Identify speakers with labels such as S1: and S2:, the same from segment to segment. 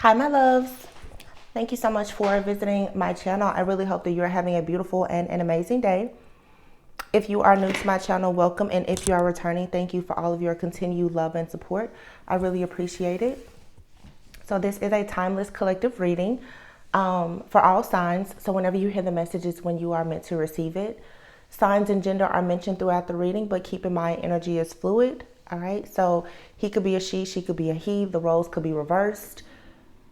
S1: Hi, my loves. Thank you so much for visiting my channel. I really hope that you're having a beautiful and an amazing day. If you are new to my channel, welcome. And if you are returning, thank you for all of your continued love and support. I really appreciate it. So this is a timeless collective reading for all signs. So whenever you hear the messages, when you are meant to receive it. Signs and gender are mentioned throughout the reading, but keep in mind energy is fluid. All right. So he could be a she could be a he. The roles could be reversed.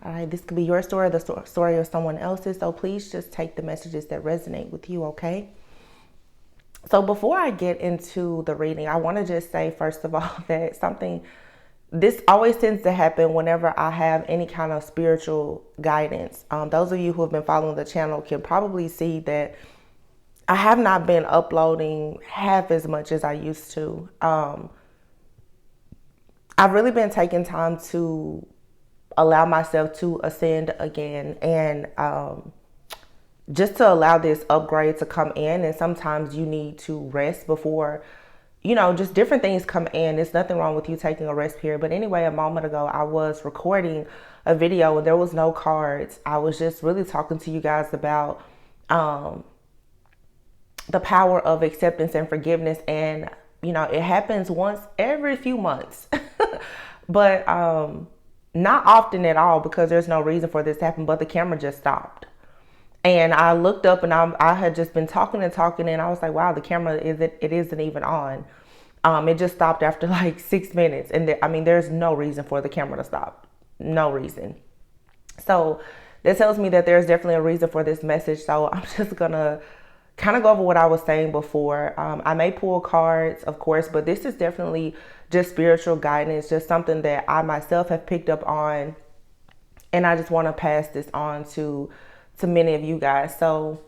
S1: All right, this could be your story, the story of someone else's. So please just take the messages that resonate with you, okay? So before I get into the reading, I want to just say, first of all, that this always tends to happen whenever I have any kind of spiritual guidance. Those of you who have been following the channel can probably see that I have not been uploading half as much as I used to. I've really been taking time to allow myself to ascend again and just to allow this upgrade to come in. And sometimes you need to rest before, just different things come in. There's nothing wrong with you taking a rest period. But anyway, a moment ago, I was recording a video and there was no cards. I was just really talking to you guys about the power of acceptance and forgiveness. And, it happens once every few months, but not often at all, because there's no reason for this to happen, but the camera just stopped. And I looked up and I had just been talking and I was like, wow, the camera isn't even on. It just stopped after like 6 minutes. And there's no reason for the camera to stop. No reason. So that tells me that there's definitely a reason for this message. So I'm just gonna kind of go over what I was saying before. I may pull cards, of course, but this is definitely just spiritual guidance, just something that I myself have picked up on. And I just want to pass this on to many of you guys. So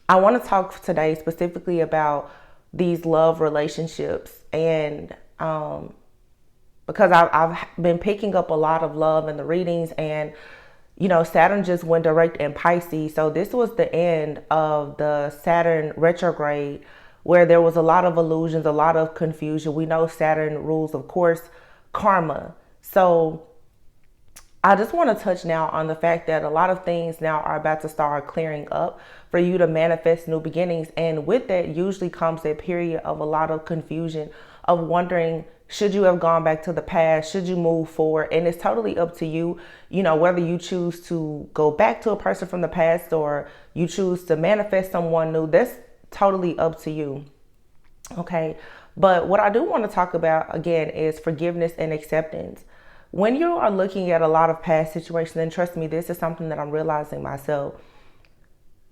S1: I want to talk today specifically about these love relationships. And because I've been picking up a lot of love in the readings, and Saturn just went direct in Pisces. So this was the end of the Saturn retrograde, where there was a lot of illusions, a lot of confusion. We know Saturn rules, of course, karma. So I just want to touch now on the fact that a lot of things now are about to start clearing up for you to manifest new beginnings. And with that usually comes a period of a lot of confusion, of wondering, should you have gone back to the past? Should you move forward? And it's totally up to you, whether you choose to go back to a person from the past or you choose to manifest someone new. That's totally up to you. Okay. But what I do want to talk about again is forgiveness and acceptance. When you are looking at a lot of past situations, and trust me, this is something that I'm realizing myself.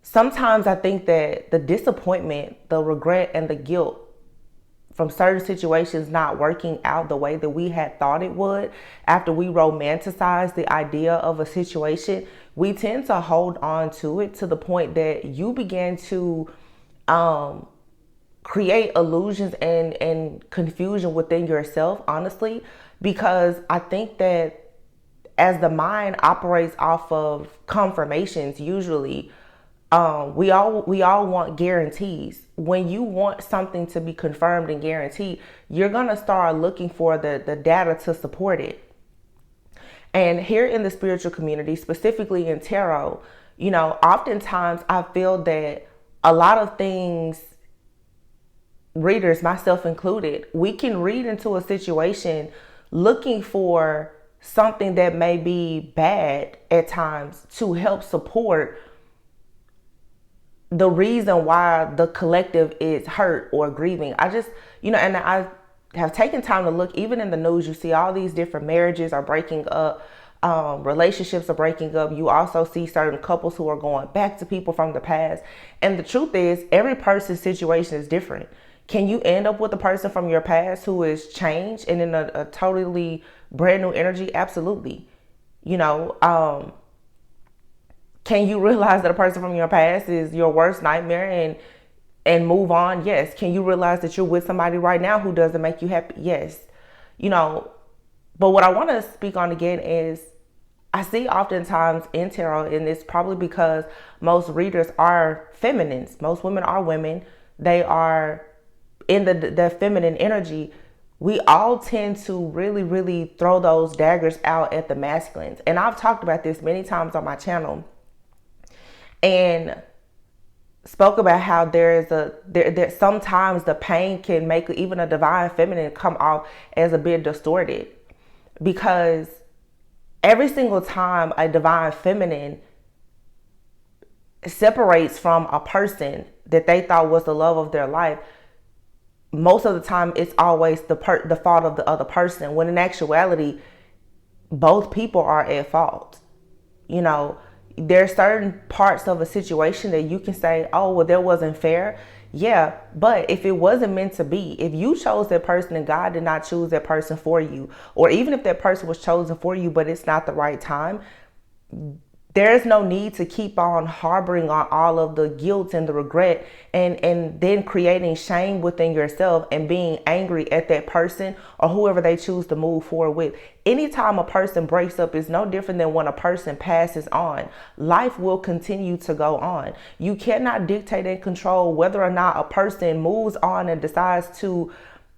S1: Sometimes I think that the disappointment, the regret, and the guilt from certain situations not working out the way that we had thought it would, after we romanticize the idea of a situation, we tend to hold on to it to the point that you begin to create illusions and confusion within yourself, honestly, because I think that as the mind operates off of confirmations, usually we all want guarantees. When you want something to be confirmed and guaranteed, you're gonna start looking for the data to support it. And here in the spiritual community, specifically in tarot, oftentimes I feel that a lot of things, readers, myself included, we can read into a situation looking for something that may be bad at times to help support the reason why the collective is hurt or grieving. And I have taken time to look, even in the news, you see all these different marriages are breaking up, relationships are breaking up. You also see certain couples who are going back to people from the past. And the truth is, every person's situation is different. Can you end up with a person from your past who is changed and in a totally brand new energy? Absolutely. Can you realize that a person from your past is your worst nightmare and move on? Yes. Can you realize that you're with somebody right now who doesn't make you happy? Yes. But what I want to speak on again is, I see oftentimes in tarot, and it's probably because most readers are feminines. Most women are women. They are in the feminine energy. we all tend to really, really throw those daggers out at the masculines. And I've talked about this many times on my channel and spoke about how there sometimes the pain can make even a divine feminine come off as a bit distorted, because every single time a divine feminine separates from a person that they thought was the love of their life, most of the time it's always the fault of the other person, when in actuality both people are at fault. You know, there are certain parts of a situation that you can say, oh, well, that wasn't fair. Yeah, but if it wasn't meant to be, if you chose that person and God did not choose that person for you, or even if that person was chosen for you, but it's not the right time, there's no need to keep on harboring on all of the guilt and the regret, and then creating shame within yourself and being angry at that person or whoever they choose to move forward with. Anytime a person breaks up is no different than when a person passes on. Life will continue to go on. You cannot dictate and control whether or not a person moves on and decides to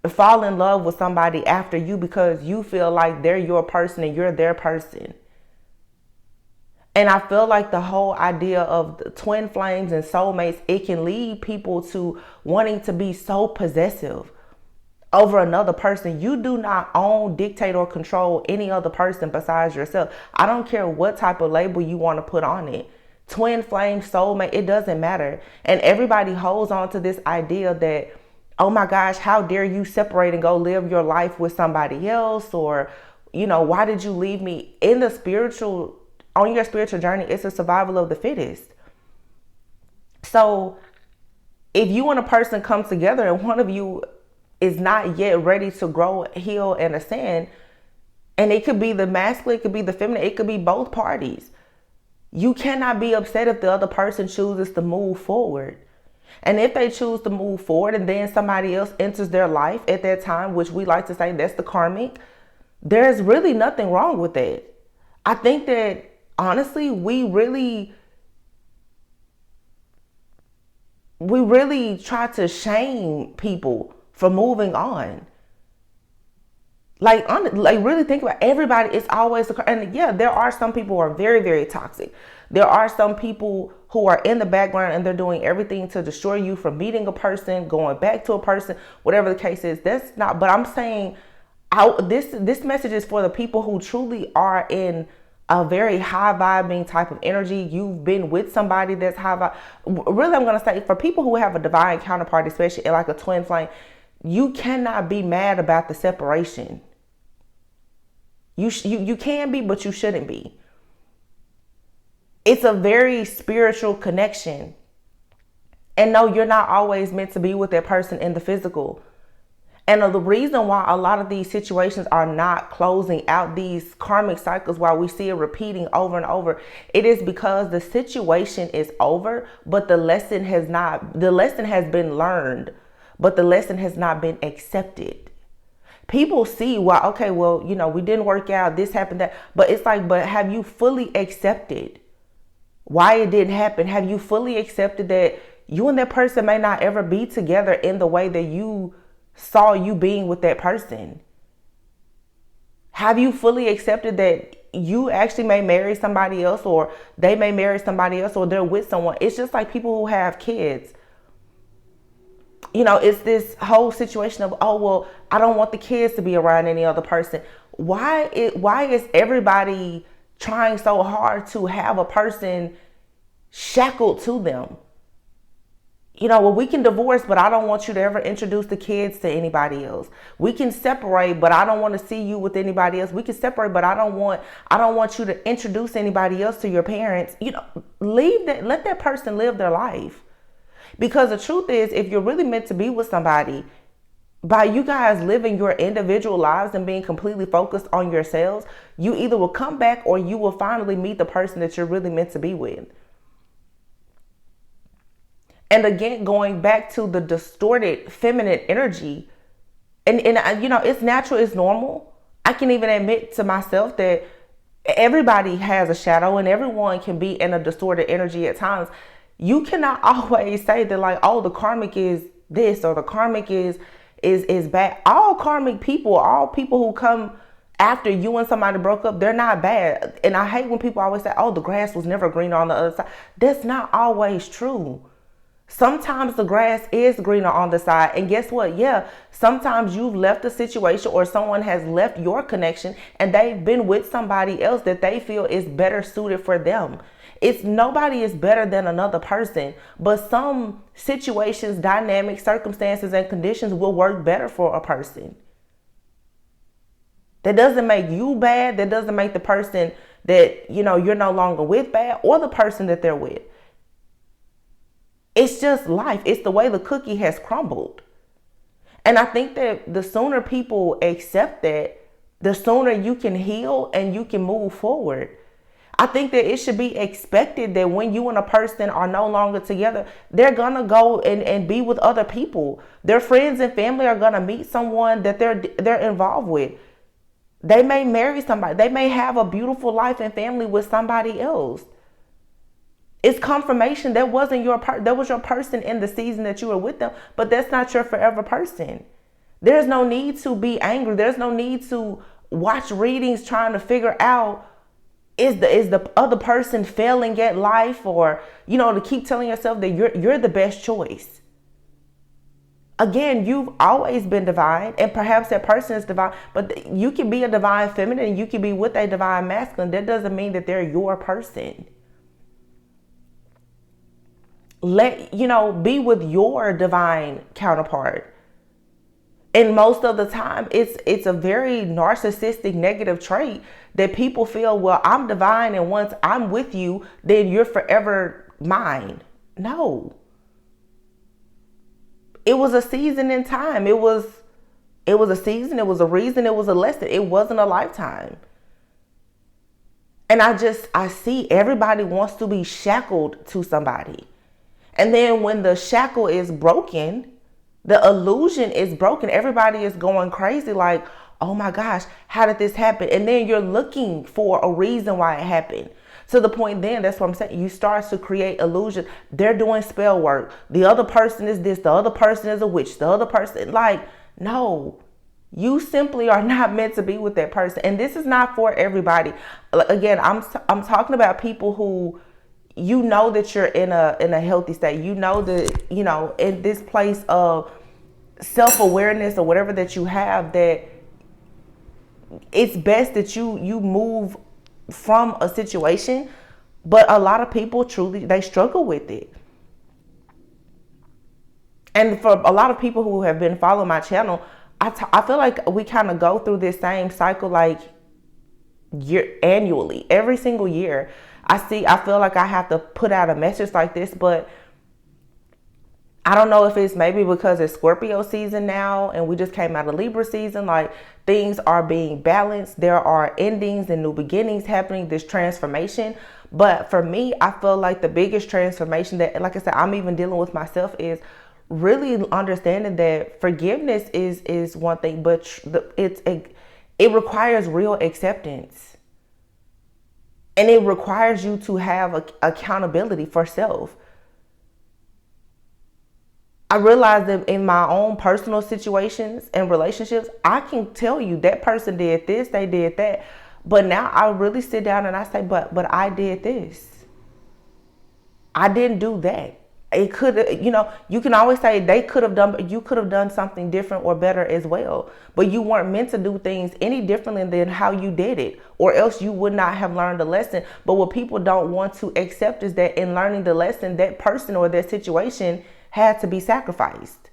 S1: fall in love with somebody after you because you feel like they're your person and you're their person. And I feel like the whole idea of the twin flames and soulmates, it can lead people to wanting to be so possessive over another person. You do not own, dictate, or control any other person besides yourself. I don't care what type of label you want to put on it. Twin flame, soulmate, it doesn't matter. And everybody holds on to this idea that, oh my gosh, how dare you separate and go live your life with somebody else? Or, you know, why did you leave me? On your spiritual journey, it's a survival of the fittest. So if you and a person come together and one of you is not yet ready to grow, heal, and ascend, and it could be the masculine, it could be the feminine, it could be both parties. You cannot be upset if the other person chooses to move forward. And if they choose to move forward and then somebody else enters their life at that time, which we like to say that's the karmic, there's really nothing wrong with that. I think that honestly, we really try to shame people for moving on. Like really think about everybody. It's always, and yeah, there are some people who are very, very toxic. There are some people who are in the background and they're doing everything to destroy you from meeting a person, going back to a person, whatever the case is. That's not, but I'm saying this message is for the people who truly are in a very high vibing type of energy. You've been with somebody that's high vibe. Really, I'm going to say for people who have a divine counterpart, especially like a twin flame, you cannot be mad about the separation. You can be, but you shouldn't be. It's a very spiritual connection. And no, you're not always meant to be with that person in the physical. And the reason why a lot of these situations are not closing out, these karmic cycles, while we see it repeating over and over, it is because the situation is over, but the lesson has been learned, but the lesson has not been accepted. People see, well, okay, well, you know, we didn't work out, this happened, that, but it's like, but have you fully accepted why it didn't happen? Have you fully accepted that you and that person may not ever be together in the way that you saw you being with that person? Have you fully accepted that you actually may marry somebody else, or they may marry somebody else, or they're with someone? It's just like people who have kids. You know, it's this whole situation of, oh, well, I don't want the kids to be around any other person. Why is everybody trying so hard to have a person shackled to them? You know, well, we can divorce, but I don't want you to ever introduce the kids to anybody else. We can separate, but I don't want to see you with anybody else. We can separate, but I don't want you to introduce anybody else to your parents. You know, let that person live their life. Because the truth is, if you're really meant to be with somebody, by you guys living your individual lives and being completely focused on yourselves, you either will come back or you will finally meet the person that you're really meant to be with. And again, going back to the distorted feminine energy, and you know, it's natural, it's normal. I can even admit to myself that everybody has a shadow and everyone can be in a distorted energy at times. You cannot always say that, like, oh, the karmic is this or the karmic is is bad. All karmic people, all people who come after you and somebody broke up, they're not bad. And I hate when people always say, oh, the grass was never greener on the other side. That's not always true. Sometimes the grass is greener on the side. And guess what? Yeah, sometimes you've left a situation or someone has left your connection and they've been with somebody else that they feel is better suited for them. It's nobody is better than another person, but some situations, dynamics, circumstances, and conditions will work better for a person. That doesn't make you bad. That doesn't make the person that, you're no longer with bad, or the person that they're with. It's just life. It's the way the cookie has crumbled. And I think that the sooner people accept that, the sooner you can heal and you can move forward. I think that it should be expected that when you and a person are no longer together, they're going to go and be with other people. Their friends and family are going to meet someone that they're involved with. They may marry somebody. They may have a beautiful life and family with somebody else. It's confirmation that wasn't that was your person in the season that you were with them, but that's not your forever person. There's no need to be angry. There's no need to watch readings trying to figure out is the other person failing at life, or to keep telling yourself that you're the best choice. Again, you've always been divine, and perhaps that person is divine, but you can be a divine feminine and you can be with a divine masculine. That doesn't mean that they're your person. Be with your divine counterpart. And most of the time, it's a very narcissistic, negative trait that people feel, well, I'm divine, and once I'm with you, then you're forever mine. No. It was a season in time. It was a season. It was a reason. It was a lesson. It wasn't a lifetime. And I see everybody wants to be shackled to somebody. And then when the shackle is broken, the illusion is broken, everybody is going crazy like, oh my gosh, how did this happen? And then you're looking for a reason why it happened. To the point then, that's what I'm saying, you start to create illusion. They're doing spell work. The other person is this. The other person is a witch. The other person, no. You simply are not meant to be with that person. And this is not for everybody. Again, I'm talking about people who that you're in a healthy state. That, in this place of self-awareness or whatever that you have, that it's best that you move from a situation. But a lot of people they struggle with it. And for a lot of people who have been following my channel, I feel like we kind of go through this same cycle annually, every single year. I feel like I have to put out a message like this, but I don't know if it's maybe because it's Scorpio season now and we just came out of Libra season, things are being balanced. There are endings and new beginnings happening, this transformation. But for me, I feel like the biggest transformation that, like I said, I'm even dealing with myself is really understanding that forgiveness is one thing, but it requires real acceptance. And it requires you to have accountability for self. I realize that in my own personal situations and relationships, I can tell you that person did this, they did that. But now I really sit down and I say, but I did this. I didn't do that. It could, you can always say you could have done something different or better as well, but you weren't meant to do things any differently than how you did it, or else you would not have learned the lesson. But what people don't want to accept is that in learning the lesson, that person or that situation had to be sacrificed.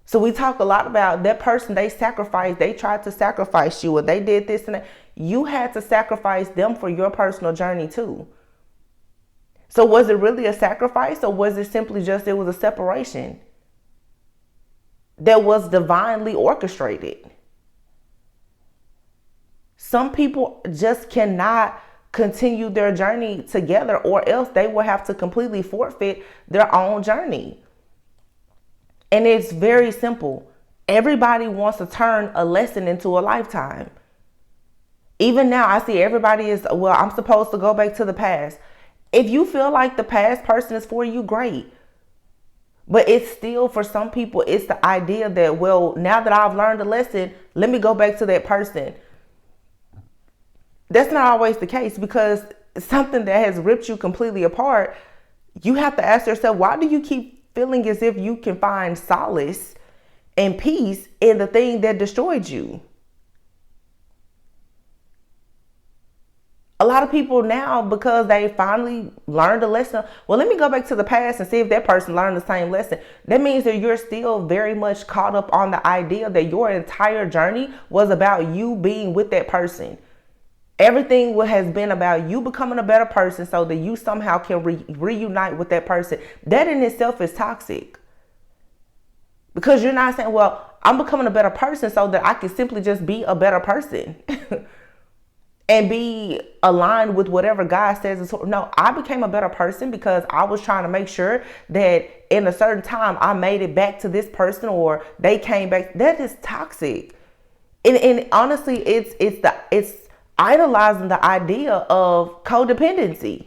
S1: So we talk a lot about that person, they tried to sacrifice you, or they did this and that. You had to sacrifice them for your personal journey too. So was it really a sacrifice, or was it simply just, it was a separation that was divinely orchestrated? Some people just cannot continue their journey together, or else they will have to completely forfeit their own journey. And it's very simple. Everybody wants to turn a lesson into a lifetime. Even now, I see everybody is, well, I'm supposed to go back to the past. If you feel like the past person is for you, great. But it's still, for some people, it's the idea that, well, now that I've learned a lesson, let me go back to that person. That's not always the case, because something that has ripped you completely apart, you have to ask yourself, why do you keep feeling as if you can find solace and peace in the thing that destroyed you? A lot of people now, because they finally learned a lesson, well, let me go back to the past and see if that person learned the same lesson. That means that you're still very much caught up on the idea that your entire journey was about you being with that person. Everything has been about you becoming a better person so that you somehow can reunite with that person. That in itself is toxic. Because you're not saying, well, I'm becoming a better person so that I can simply just be a better person. And be aligned with whatever God says. No, I became a better person because I was trying to make sure that in a certain time I made it back to this person, or they came back. That is toxic. And honestly, it's idolizing the idea of codependency.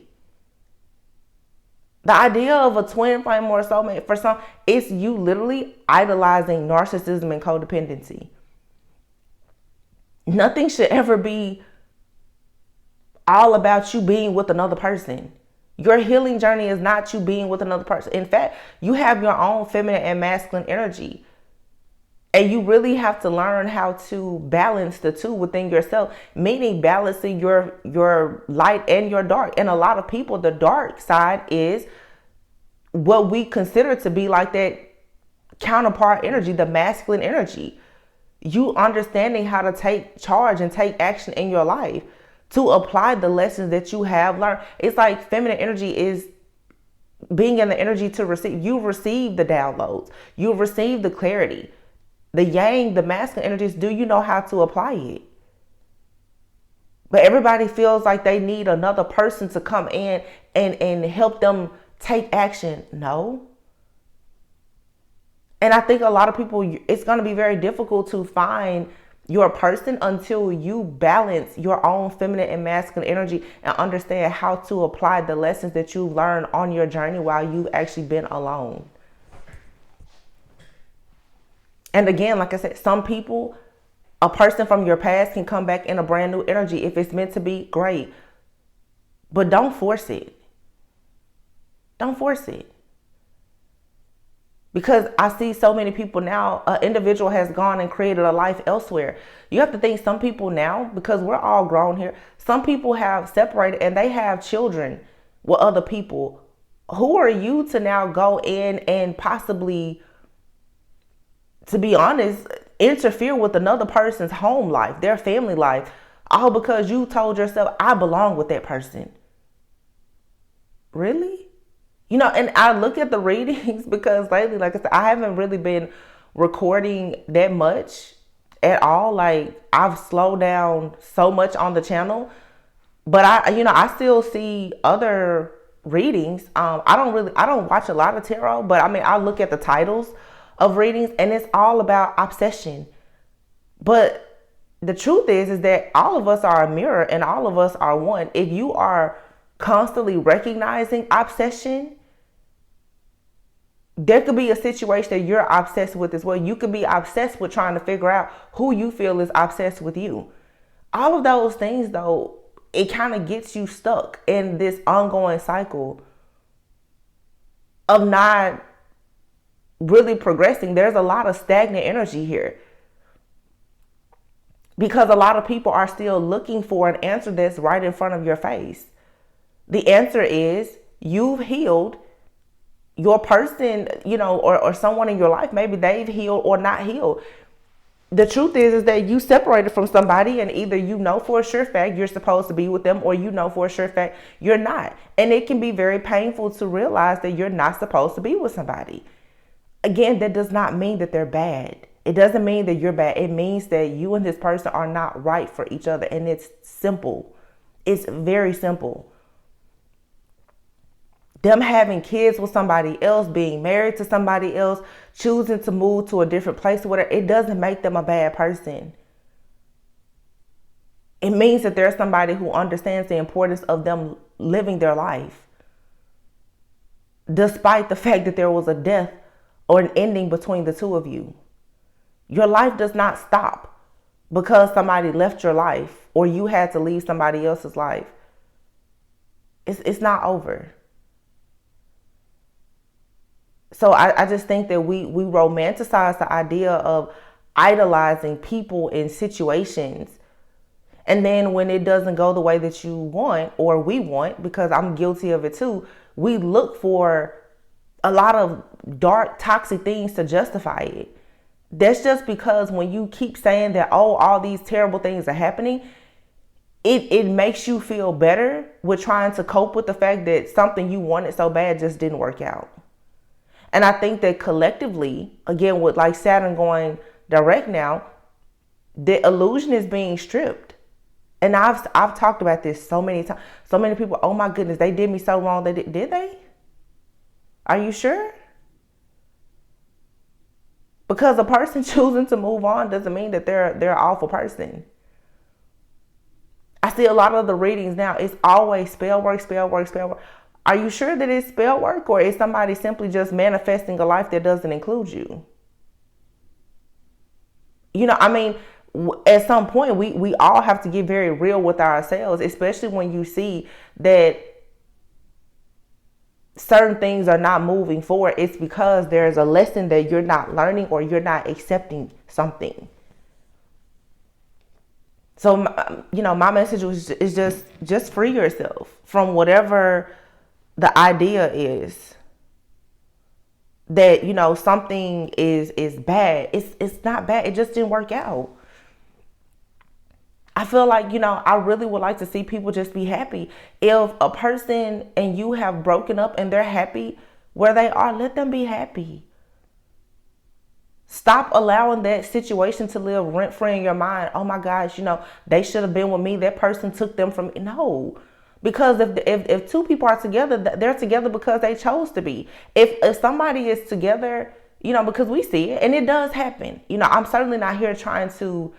S1: The idea of a twin flame or a soulmate, for some, it's you literally idolizing narcissism and codependency. Nothing should ever be all about you being with another person. Your healing journey is not you being with another person. In fact, you have your own feminine and masculine energy. And you really have to learn how to balance the two within yourself, meaning balancing your light and your dark. And a lot of people, the dark side is what we consider to be like that counterpart energy, the masculine energy. You understanding how to take charge and take action in your life, to apply the lessons that you have learned. It's like feminine energy is being in the energy to receive. You receive the downloads. You receive the clarity. The yang, the masculine energies, do you know how to apply it? But everybody feels like they need another person to come in and help them take action. No. And I think a lot of people, it's going to be very difficult to find your person until you balance your own feminine and masculine energy and understand how to apply the lessons that you've learned on your journey while you've actually been alone. And again, like I said, some people, a person from your past can come back in a brand new energy. If it's meant to be, great. But don't force it. Don't force it. Because I see so many people now, an individual has gone and created a life elsewhere. You have to think, some people now, because we're all grown here, some people have separated and they have children with other people. Who are you to now go in and possibly, to be honest, interfere with another person's home life, their family life, all because you told yourself, I belong with that person? Really? You know, and I look at the readings because lately, like I said, I haven't really been recording that much at all. Like, I've slowed down so much on the channel, but I still see other readings. I don't watch a lot of tarot, but I mean, I look at the titles of readings and it's all about obsession. But the truth is that all of us are a mirror and all of us are one. If you are constantly recognizing obsession, there could be a situation that you're obsessed with as well. You could be obsessed with trying to figure out who you feel is obsessed with you. All of those things, though, it kind of gets you stuck in this ongoing cycle of not really progressing. There's a lot of stagnant energy here because a lot of people are still looking for an answer that's right in front of your face. The answer is you've healed. Your person, or someone in your life, maybe they've healed or not healed. The truth is that you separated from somebody and either for a sure fact you're supposed to be with them, or for a sure fact you're not. And it can be very painful to realize that you're not supposed to be with somebody. Again, that does not mean that they're bad. It doesn't mean that you're bad. It means that you and this person are not right for each other. And it's simple. It's very simple. Them having kids with somebody else, being married to somebody else, choosing to move to a different place or whatever, it doesn't make them a bad person. It means that there's somebody who understands the importance of them living their life, despite the fact that there was a death or an ending between the two of you. Your life does not stop because somebody left your life or you had to leave somebody else's life. It's not over. So I just think that we romanticize the idea of idolizing people in situations. And then when it doesn't go the way that you want or we want, because I'm guilty of it too, we look for a lot of dark, toxic things to justify it. That's just because when you keep saying that, oh, all these terrible things are happening, it makes you feel better with trying to cope with the fact that something you wanted so bad just didn't work out. And I think that collectively, again, with like Saturn going direct now, the illusion is being stripped. And I've talked about this so many times. So many people, oh my goodness, they did me so wrong. Did they? Are you sure? Because a person choosing to move on doesn't mean that they're an awful person. I see a lot of the readings now, it's always spell work, spell work, spell work. Are you sure that it's spell work, or is somebody simply just manifesting a life that doesn't include you? You know, I mean, at some point, we all have to get very real with ourselves, especially when you see that certain things are not moving forward. It's because there's a lesson that you're not learning or you're not accepting something. So, you know, my message is just free yourself from whatever the idea is that, you know, something is bad. It's not bad. It just didn't work out. I feel like, you know, I really would like to see people just be happy. If a person and you have broken up and they're happy where they are, let them be happy. Stop allowing that situation to live rent-free in your mind. Oh my gosh, you know, they should have been with me. That person took them from me. No. Because if two people are together, they're together because they chose to be. If somebody is together, you know, because we see it and it does happen. You know, I'm certainly not here trying to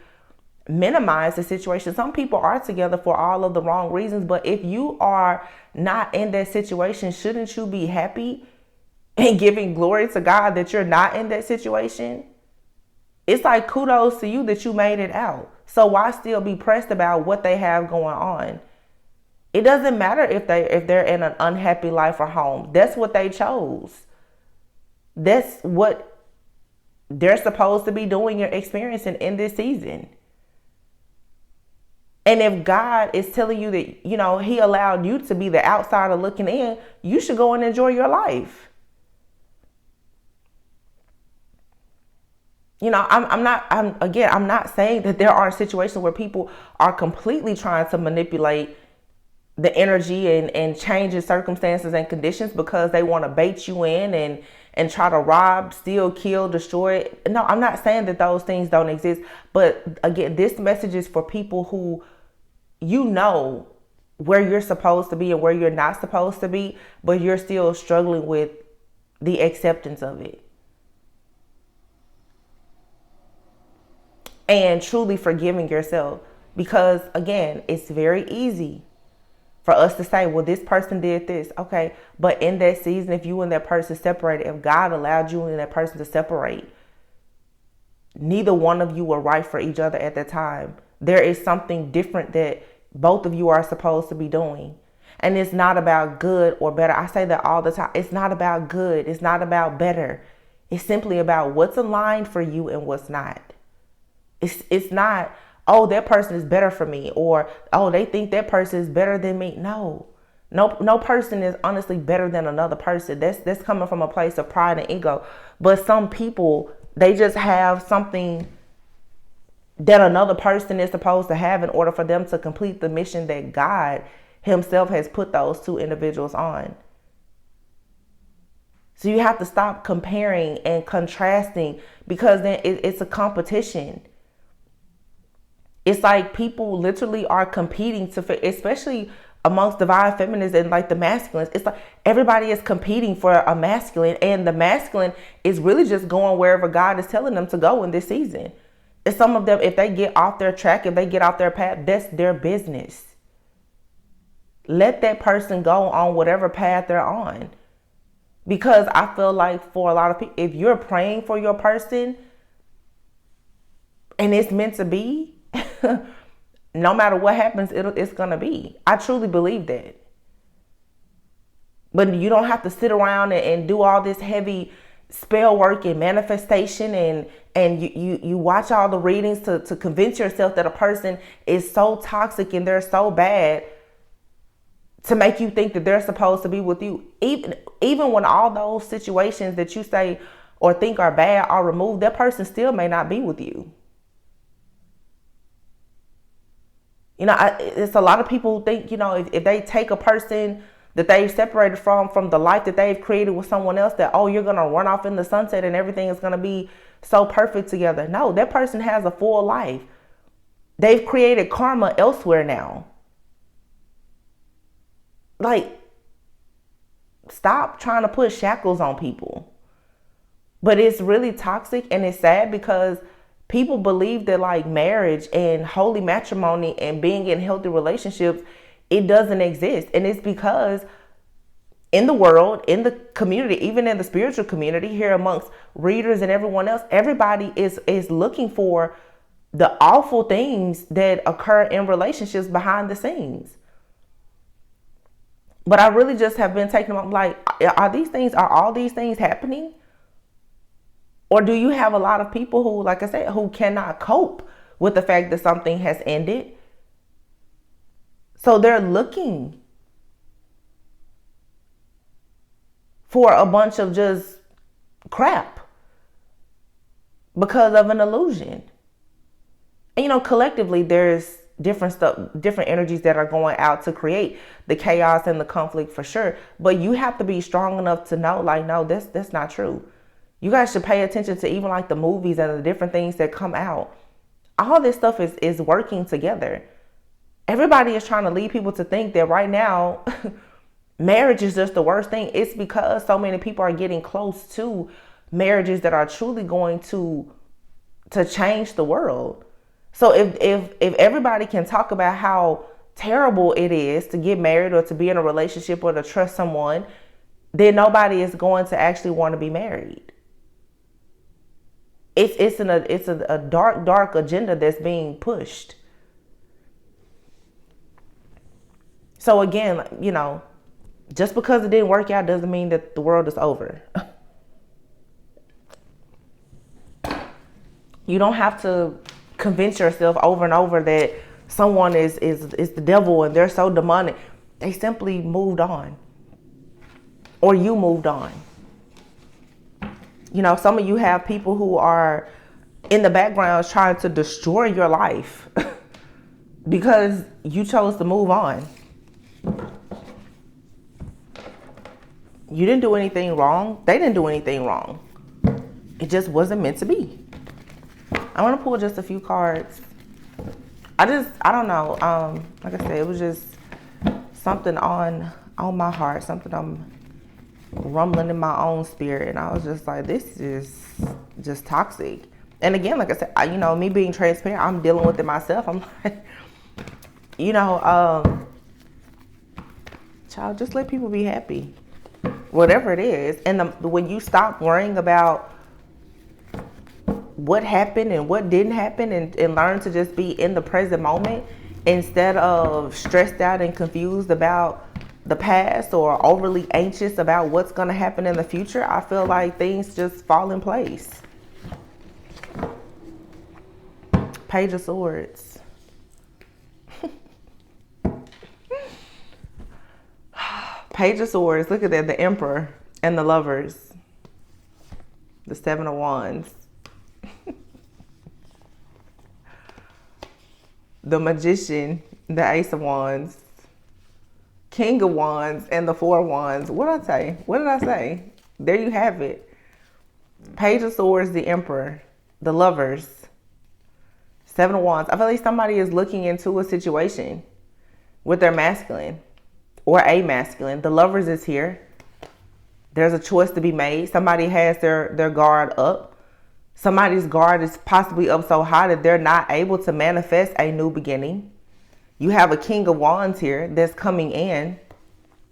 S1: minimize the situation. Some people are together for all of the wrong reasons. But if you are not in that situation, shouldn't you be happy and giving glory to God that you're not in that situation? It's like kudos to you that you made it out. So why still be pressed about what they have going on? It doesn't matter if they're in an unhappy life or home. That's what they chose. That's what they're supposed to be doing or experiencing in this season. And if God is telling you that, you know, he allowed you to be the outsider looking in, you should go and enjoy your life. You know, I'm not saying that there aren't situations where people are completely trying to manipulate the energy and changing circumstances and conditions because they want to bait you in and try to rob, steal, kill, destroy. No, I'm not saying that those things don't exist. But again, this message is for people who, you know, where you're supposed to be and where you're not supposed to be, but you're still struggling with the acceptance of it. And truly forgiving yourself. Because again, it's very easy for us to say, well, this person did this. Okay. But in that season, if you and that person separated, if God allowed you and that person to separate, neither one of you were right for each other at that time. There is something different that both of you are supposed to be doing. And it's not about good or better. I say that all the time. It's not about good. It's not about better. It's simply about what's aligned for you and what's not. It's not, oh, that person is better for me, or, oh, they think that person is better than me. No person is honestly better than another person. That's coming from a place of pride and ego. But some people, they just have something that another person is supposed to have in order for them to complete the mission that God himself has put those two individuals on. So you have to stop comparing and contrasting, because then it's a competition. It's like people literally are competing to, especially amongst divine feminines and like the masculines. It's like everybody is competing for a masculine, and the masculine is really just going wherever God is telling them to go in this season. And some of them, if they get off their track, if they get off their path, that's their business. Let that person go on whatever path they're on. Because I feel like for a lot of people, if you're praying for your person and it's meant to be, no matter what happens, it's going to be. I truly believe that. But you don't have to sit around and do all this heavy spell work and manifestation and you watch all the readings to convince yourself that a person is so toxic and they're so bad to make you think that they're supposed to be with you. Even when all those situations that you say or think are bad are removed, that person still may not be with you. You know, it's a lot of people who think, you know, if they take a person that they've separated from the life that they've created with someone else, that, oh, you're going to run off in the sunset and everything is going to be so perfect together. No, that person has a full life. They've created karma elsewhere now. Like, stop trying to put shackles on people. But it's really toxic and it's sad because people believe that like marriage and holy matrimony and being in healthy relationships, it doesn't exist. And it's because in the world, in the community, even in the spiritual community here amongst readers and everyone else, everybody is looking for the awful things that occur in relationships behind the scenes. But I really just have been taking them up like, are all these things happening? Or do you have a lot of people who, like I said, who cannot cope with the fact that something has ended? So they're looking for a bunch of just crap because of an illusion. And, you know, collectively, there's different energies that are going out to create the chaos and the conflict for sure. But you have to be strong enough to know, like, no, that's not true. You guys should pay attention to even like the movies and the different things that come out. All this stuff is working together. Everybody is trying to lead people to think that right now marriage is just the worst thing. It's because so many people are getting close to marriages that are truly going to change the world. So if everybody can talk about how terrible it is to get married or to be in a relationship or to trust someone, then nobody is going to actually want to be married. It's a dark agenda that's being pushed. So again, you know, just because it didn't work out doesn't mean that the world is over. You don't have to convince yourself over and over that someone is the devil and they're so demonic. They simply moved on. Or you moved on. You know, some of you have people who are in the background trying to destroy your life because you chose to move on. You didn't do anything wrong. They didn't do anything wrong. It just wasn't meant to be. I want to pull just a few cards. I don't know. Like I said, it was just something on my heart, something I'm rumbling in my own spirit. And I was just like, this is just toxic. And again, like I said, you know, me being transparent, I'm dealing with it myself. I'm like, you know, child, just let people be happy. Whatever it is. And when you stop worrying about what happened and what didn't happen and learn to just be in the present moment instead of stressed out and confused about the past or overly anxious about what's going to happen in the future, I feel like things just fall in place. Page of Swords. Page of Swords. Look at that. The Emperor and the Lovers. The Seven of Wands. The Magician. The Ace of Wands. King of Wands and the Four of Wands. What did I say? What did I say? There you have it. Page of Swords, the Emperor, the Lovers, Seven of Wands. I feel like somebody is looking into a situation with their masculine or a masculine. The Lovers is here. There's a choice to be made. Somebody has their guard up. Somebody's guard is possibly up so high that they're not able to manifest a new beginning. You have a King of Wands here that's coming in.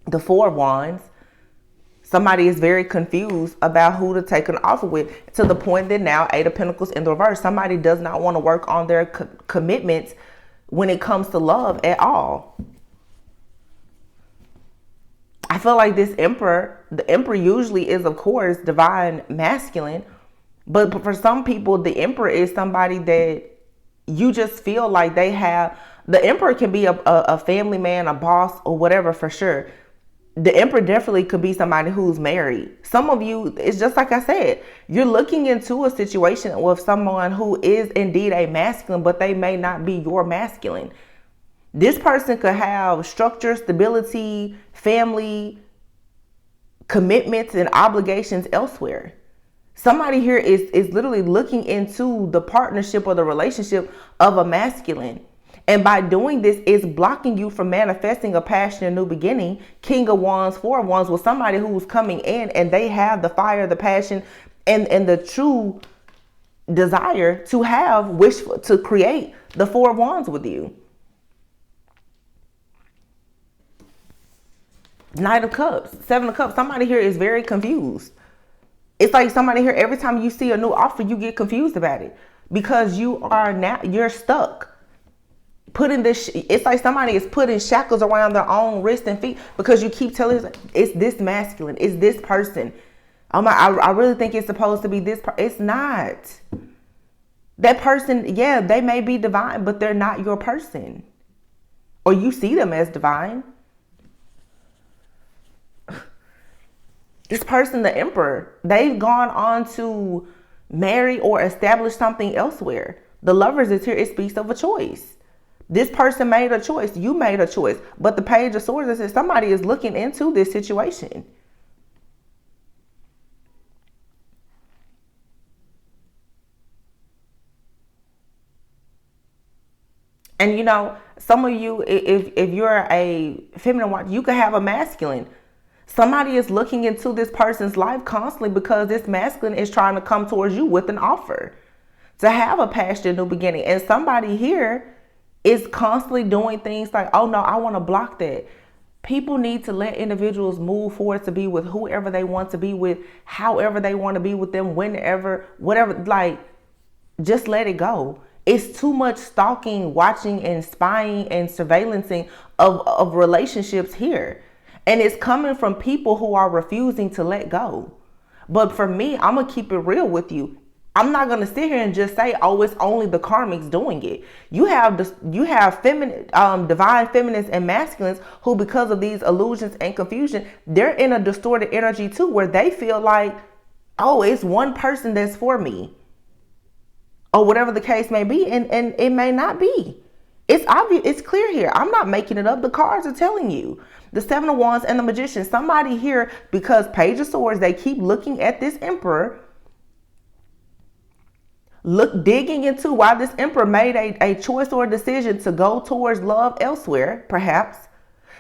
S1: The Four of Wands. Somebody is very confused about who to take an offer with, to the point that now Eight of Pentacles in the reverse. Somebody does not want to work on their commitments when it comes to love at all. I feel like this Emperor, the Emperor usually is, of course, divine masculine. But for some people, the Emperor is somebody that you just feel like they have. The Emperor can be a family man, a boss, or whatever, for sure. The Emperor definitely could be somebody who's married. Some of you, it's just like I said, you're looking into a situation with someone who is indeed a masculine, but they may not be your masculine. This person could have structure, stability, family, commitments, and obligations elsewhere. Somebody here is literally looking into the partnership or the relationship of a masculine. And by doing this, it's blocking you from manifesting a passionate new beginning. King of Wands, Four of Wands, with somebody who's coming in and they have the fire, the passion, and the true desire to to create the Four of Wands with you. Knight of Cups, Seven of Cups. Somebody here is very confused. It's like somebody here, every time you see a new offer, you get confused about it because you're stuck. It's like somebody is putting shackles around their own wrist and feet because you keep telling us it's this masculine, it's this person. I really think it's supposed to be this. It's not. That person, yeah, they may be divine, but they're not your person. Or you see them as divine. This person, the Emperor, they've gone on to marry or establish something elsewhere. The Lovers is here. It speaks of a choice. This person made a choice. You made a choice. But the Page of Swords says somebody is looking into this situation. And you know, some of you, if you're a feminine watch, you could have a masculine. Somebody is looking into this person's life constantly because this masculine is trying to come towards you with an offer to have a passionate new beginning. And somebody here is constantly doing things like, oh no, I want to block that. People need to let individuals move forward to be with whoever they want to be with, however they want to be with them, whenever, whatever, like, just let it go. It's too much stalking, watching, and spying and surveillancing of relationships here. And it's coming from people who are refusing to let go. But for me, I'm going to keep it real with you. I'm not going to sit here and just say, oh, it's only the karmics doing it. You have feminine, divine feminines and masculines who, because of these illusions and confusion, they're in a distorted energy too, where they feel like, oh, it's one person that's for me, or whatever the case may be. And it may not be. It's obvious. It's clear here. I'm not making it up. The cards are telling you. The Seven of Wands and the Magician. Somebody here, because Page of Swords, they keep looking at this Emperor, digging into why this Emperor made a choice or a decision to go towards love elsewhere, perhaps.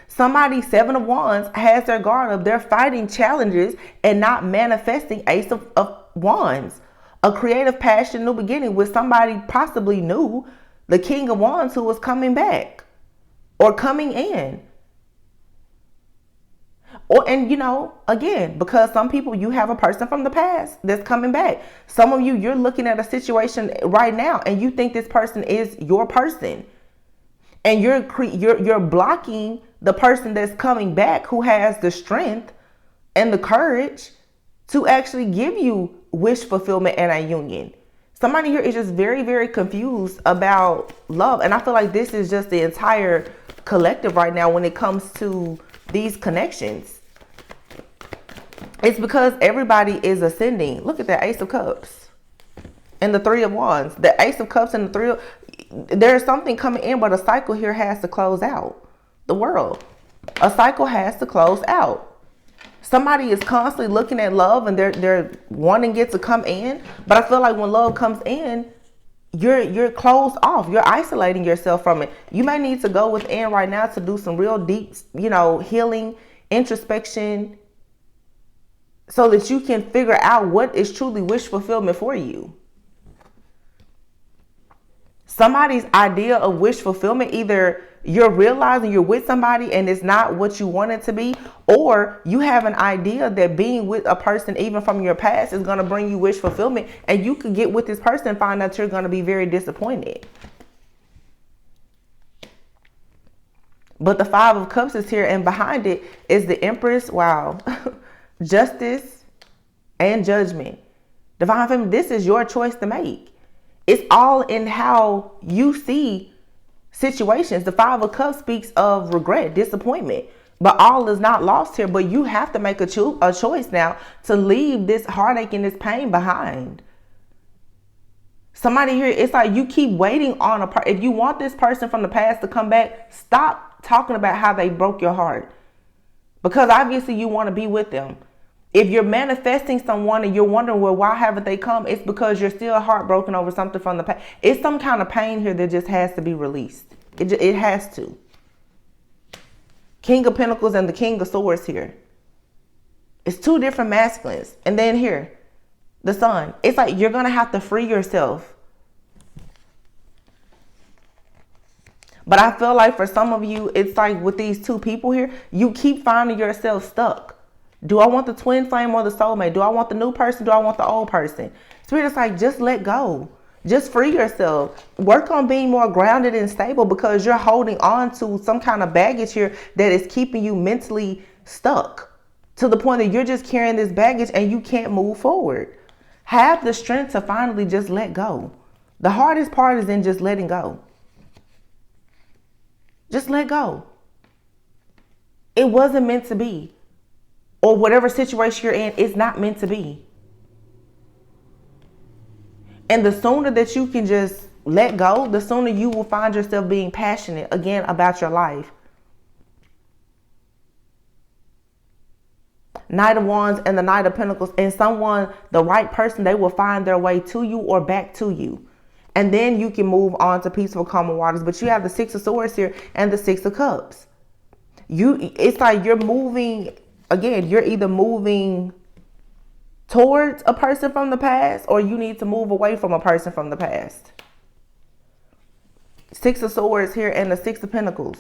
S1: Somebody, Seven of Wands, has their guard up. They're fighting challenges and not manifesting Ace of Wands. A creative passion, new beginning with somebody possibly new, the King of Wands, who was coming back or coming in. And you know, again, because some people, you have a person from the past that's coming back. Some of you, you're looking at a situation right now and you think this person is your person. And you're blocking the person that's coming back, who has the strength and the courage to actually give you wish fulfillment and a union. Somebody here is just very, very confused about love. And I feel like this is just the entire collective right now when it comes to these connections. It's because everybody is ascending. Look at that Ace of Cups and the Three of Wands. The Ace of Cups and the Three of... There's something coming in, but a cycle here has to close out. The World. A cycle has to close out. Somebody is constantly looking at love and they're wanting it to come in. But I feel like when love comes in, you're closed off. You're isolating yourself from it. You may need to go within right now to do some real deep, healing, introspection, so that you can figure out what is truly wish fulfillment for you. somebody's idea of wish fulfillment, either you're realizing you're with somebody and it's not what you want it to be, or you have an idea that being with a person, even from your past, is going to bring you wish fulfillment, and you could get with this person and find out you're going to be very disappointed. But the Five of Cups is here, and behind it is the Empress. Wow. Justice and Judgment. Divine Feminine, this is your choice to make. It's all in how you see situations. The Five of Cups speaks of regret, disappointment, but all is not lost here. But you have to make a choice now to leave this heartache and this pain behind. Somebody here, it's like you keep waiting on a part. If you want this person from the past to come back, stop talking about how they broke your heart, because obviously you want to be with them. If you're manifesting someone and you're wondering, well, why haven't they come? It's because you're still heartbroken over something from the past. It's some kind of pain here that just has to be released. It has to. King of Pentacles and the King of Swords here. It's two different masculines. And then here, the Sun. It's like you're going to have to free yourself. But I feel like for some of you, it's like with these two people here, you keep finding yourself stuck. Do I want the twin flame or the soulmate? Do I want the new person? Do I want the old person? Spirit is like, just let go. Just free yourself. Work on being more grounded and stable, because you're holding on to some kind of baggage here that is keeping you mentally stuck to the point that you're just carrying this baggage and you can't move forward. Have the strength to finally just let go. The hardest part is in just letting go. Just let go. It wasn't meant to be. Or whatever situation you're in, it's not meant to be. And the sooner that you can just let go, the sooner you will find yourself being passionate again about your life. Knight of Wands and the Knight of Pentacles. And someone, the right person, they will find their way to you or back to you. And then you can move on to peaceful, calm waters. But you have the Six of Swords here and the Six of Cups. It's like you're moving. Again, you're either moving towards a person from the past, or you need to move away from a person from the past. Six of Swords here and the Six of Pentacles.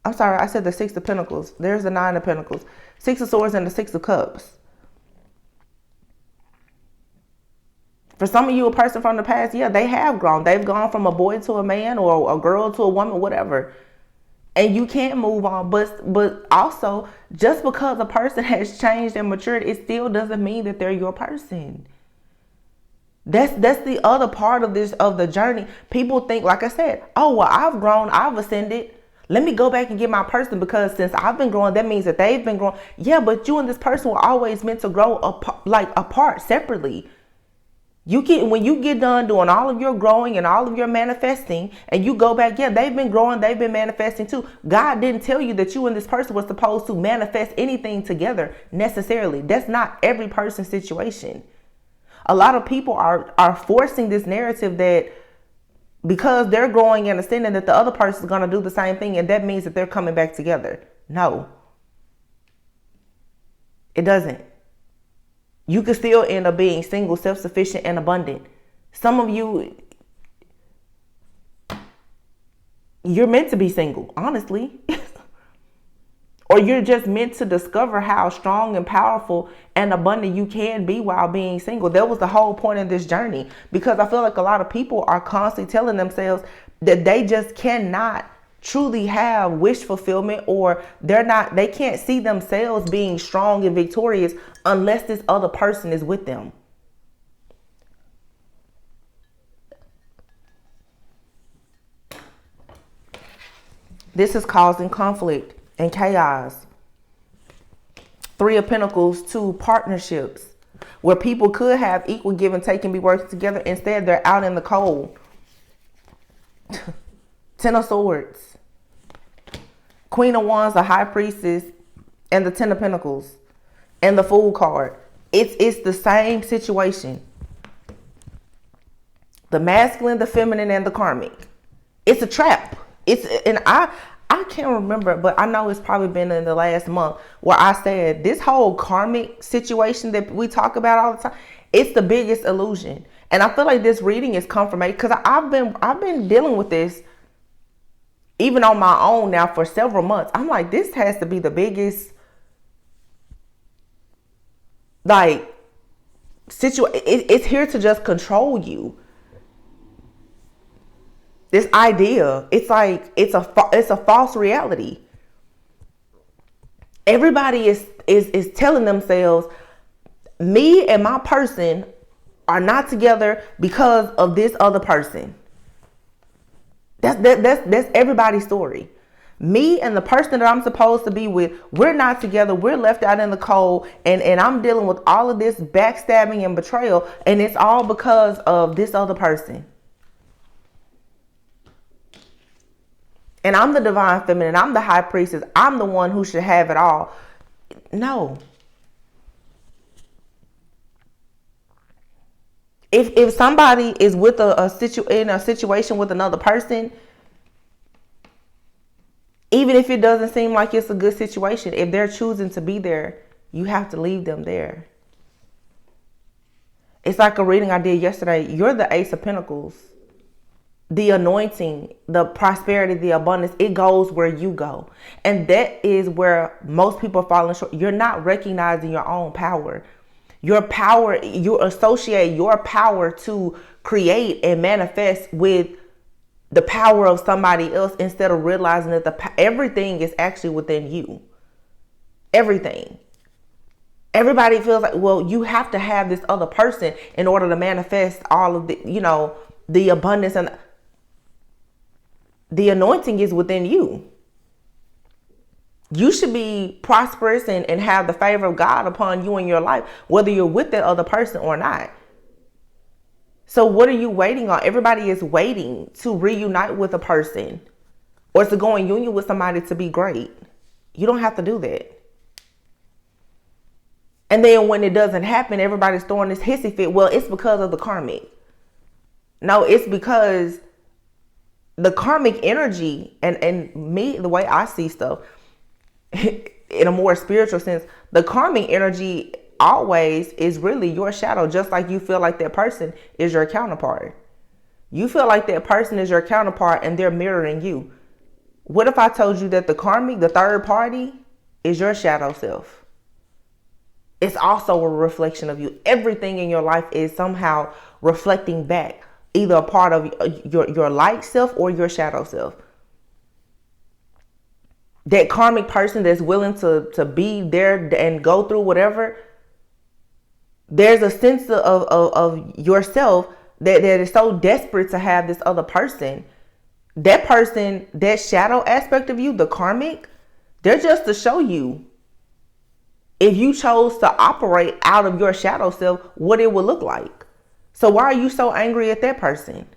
S1: I'm sorry, I said the Six of Pentacles. There's the Nine of Pentacles. Six of Swords and the Six of Cups. For some of you, a person from the past, yeah, they have grown. They've gone from a boy to a man, or a girl to a woman, whatever. And you can't move on. But also, just because a person has changed and matured, it still doesn't mean that they're your person. That's the other part of the journey. People think, like I said, oh, well, I've grown, I've ascended. Let me go back and get my person, because since I've been growing, that means that they've been growing. Yeah, but you and this person were always meant to grow apart, separately. When you get done doing all of your growing and all of your manifesting, and you go back, yeah, they've been growing, they've been manifesting too. God didn't tell you that you and this person were supposed to manifest anything together necessarily. That's not every person's situation. A lot of people are forcing this narrative that because they're growing and ascending, that the other person is going to do the same thing, and that means that they're coming back together. No, it doesn't. You could still end up being single, self-sufficient, and abundant. Some of you, you're meant to be single, honestly. Or you're just meant to discover how strong and powerful and abundant you can be while being single. That was the whole point of this journey. Because I feel like a lot of people are constantly telling themselves that they just cannot truly have wish fulfillment, or they can't see themselves being strong and victorious unless this other person is with them. This is causing conflict and chaos. Three of Pentacles to partnerships, where people could have equal give and take and be working together. Instead, they're out in the cold. Ten of Swords. Queen of Wands, the High Priestess, and the Ten of Pentacles, and the Fool card. It's the same situation. The masculine, the feminine, and the karmic. It's a trap. I can't remember, but I know it's probably been in the last month where I said this whole karmic situation that we talk about all the time, it's the biggest illusion. And I feel like this reading is confirmation, because I've been dealing with this even on my own now for several months. I'm like, this has to be the biggest, like, it's here to just control you. This idea, it's like, it's a false reality. Everybody is telling themselves, me and my person are not together because of this other person. That's everybody's story. Me and the person that I'm supposed to be with, we're not together. We're left out in the cold, and I'm dealing with all of this backstabbing and betrayal, and it's all because of this other person. And I'm the divine feminine. I'm the high priestess. I'm the one who should have it all. No. If somebody is with in a situation with another person, even if it doesn't seem like it's a good situation, if they're choosing to be there, you have to leave them there. It's like a reading I did yesterday. You're the Ace of Pentacles. The anointing, the prosperity, the abundance, it goes where you go. And that is where most people are falling short. You're not recognizing your own power. Your power, you associate your power to create and manifest with the power of somebody else, instead of realizing that everything is actually within you. Everything. Everybody feels like, well, you have to have this other person in order to manifest all of the, the abundance, and the anointing is within you. You should be prosperous and have the favor of God upon you in your life, whether you're with that other person or not. So what are you waiting on? Everybody is waiting to reunite with a person or to go in union with somebody to be great. You don't have to do that. And then when it doesn't happen, everybody's throwing this hissy fit. Well, it's because of the karmic. No, it's because the karmic energy and me, the way I see stuff, in a more spiritual sense, the karmic energy always is really your shadow, just like you feel like that person is your counterpart. You feel like that person is your counterpart and they're mirroring you. What if I told you that the karmic, the third party, is your shadow self? It's also a reflection of you. Everything in your life is somehow reflecting back, either a part of your light self or your shadow self. That karmic person that's willing to be there and go through whatever, there's a sense of yourself that is so desperate to have this other person. That person, that shadow aspect of you, the karmic, they're just to show you, if you chose to operate out of your shadow self, what it would look like. So why are you so angry at that person?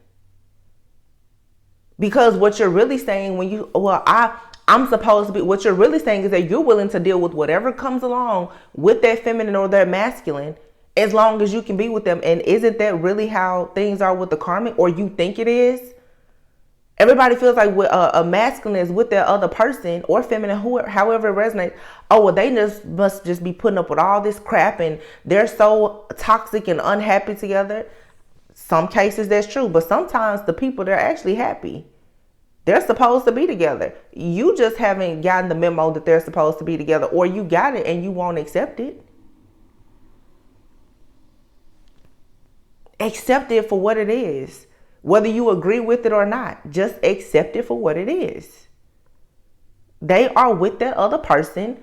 S1: Because what you're really saying I'm supposed to be, what you're really saying is that you're willing to deal with whatever comes along with that feminine or that masculine, as long as you can be with them. And isn't that really how things are with the karmic, or you think it is? Everybody feels like a masculine is with that other person, or feminine, however it resonates. Oh, well, they must just be putting up with all this crap and they're so toxic and unhappy together. Some cases that's true, but sometimes the people, they're actually happy. They're supposed to be together. You just haven't gotten the memo that they're supposed to be together, or you got it and you won't accept it. Accept it for what it is. Whether you agree with it or not, just accept it for what it is. They are with that other person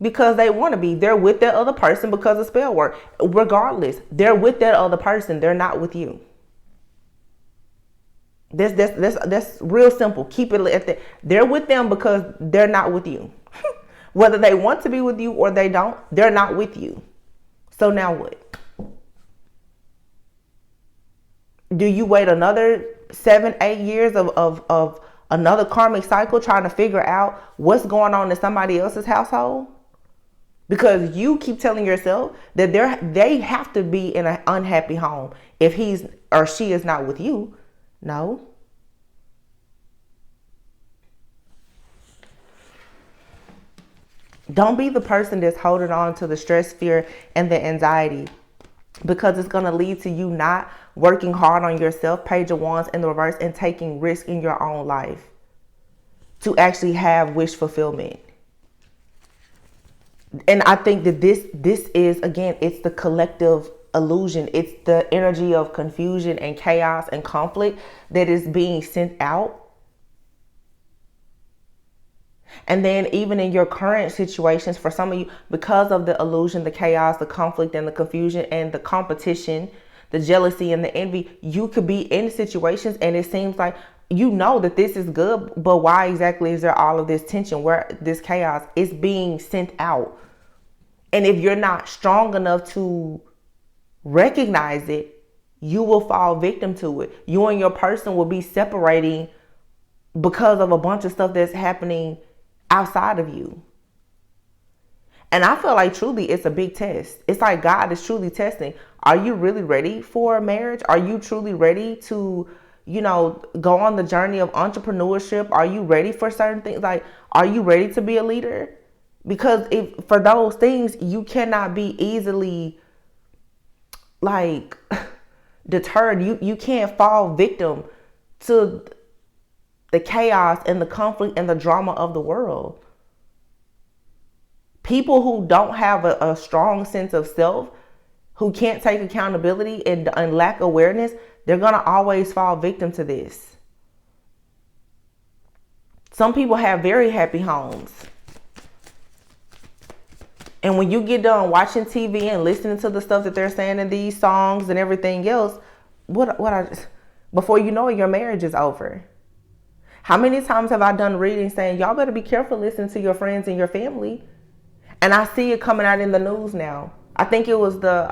S1: because they want to be. They're with that other person because of spell work. Regardless, they're with that other person. They're not with you. That's real simple. Keep it at that. They're with them because they're not with you. Whether they want to be with you or they don't, they're not with you. So now what? Do you wait another 7-8 years of another karmic cycle trying to figure out what's going on in somebody else's household? Because you keep telling yourself that they have to be in an unhappy home if he's or she is not with you. No. Don't be the person that's holding on to the stress, fear, and the anxiety, because it's going to lead to you not working hard on yourself, Page of Wands in the reverse, and taking risk in your own life to actually have wish fulfillment. And I think that this is, again, it's the collective illusion. It's the energy of confusion and chaos and conflict that is being sent out. And then even in your current situations, for some of you, because of the illusion, the chaos, the conflict, and the confusion, and the competition, the jealousy and the envy, you could be in situations and it seems like you know that this is good, but why exactly is there all of this tension, where this chaos is being sent out? And if you're not strong enough to recognize it, you will fall victim to it. You and your person will be separating because of a bunch of stuff that's happening outside of you. And I feel like truly it's a big test. It's like God is truly testing. Are you really ready for marriage? Are you truly ready to, go on the journey of entrepreneurship? Are you ready for certain things? Like, are you ready to be a leader? Because if for those things, you cannot be easily deterred. You can't fall victim to the chaos and the conflict and the drama of the world. People who don't have a strong sense of self, who can't take accountability and lack awareness, they're going to always fall victim to this. Some people have very happy homes. And when you get done watching TV and listening to the stuff that they're saying in these songs and everything else, before you know it, your marriage is over. How many times have I done readings saying, y'all better be careful listening to your friends and your family? And I see it coming out in the news now. I think it was the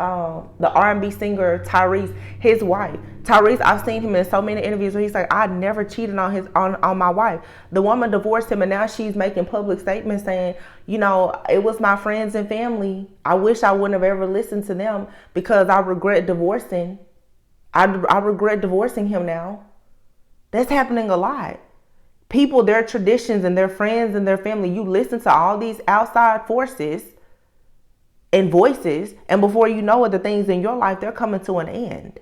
S1: R&B singer Tyrese, his wife. Tyrese, I've seen him in so many interviews where he's like, I never cheated on my wife. The woman divorced him, and now she's making public statements saying, it was my friends and family. I wish I wouldn't have ever listened to them because I regret divorcing. I regret divorcing him now. That's happening a lot. People, their traditions and their friends and their family, you listen to all these outside forces and voices, and before you know it, the things in your life, they're coming to an end.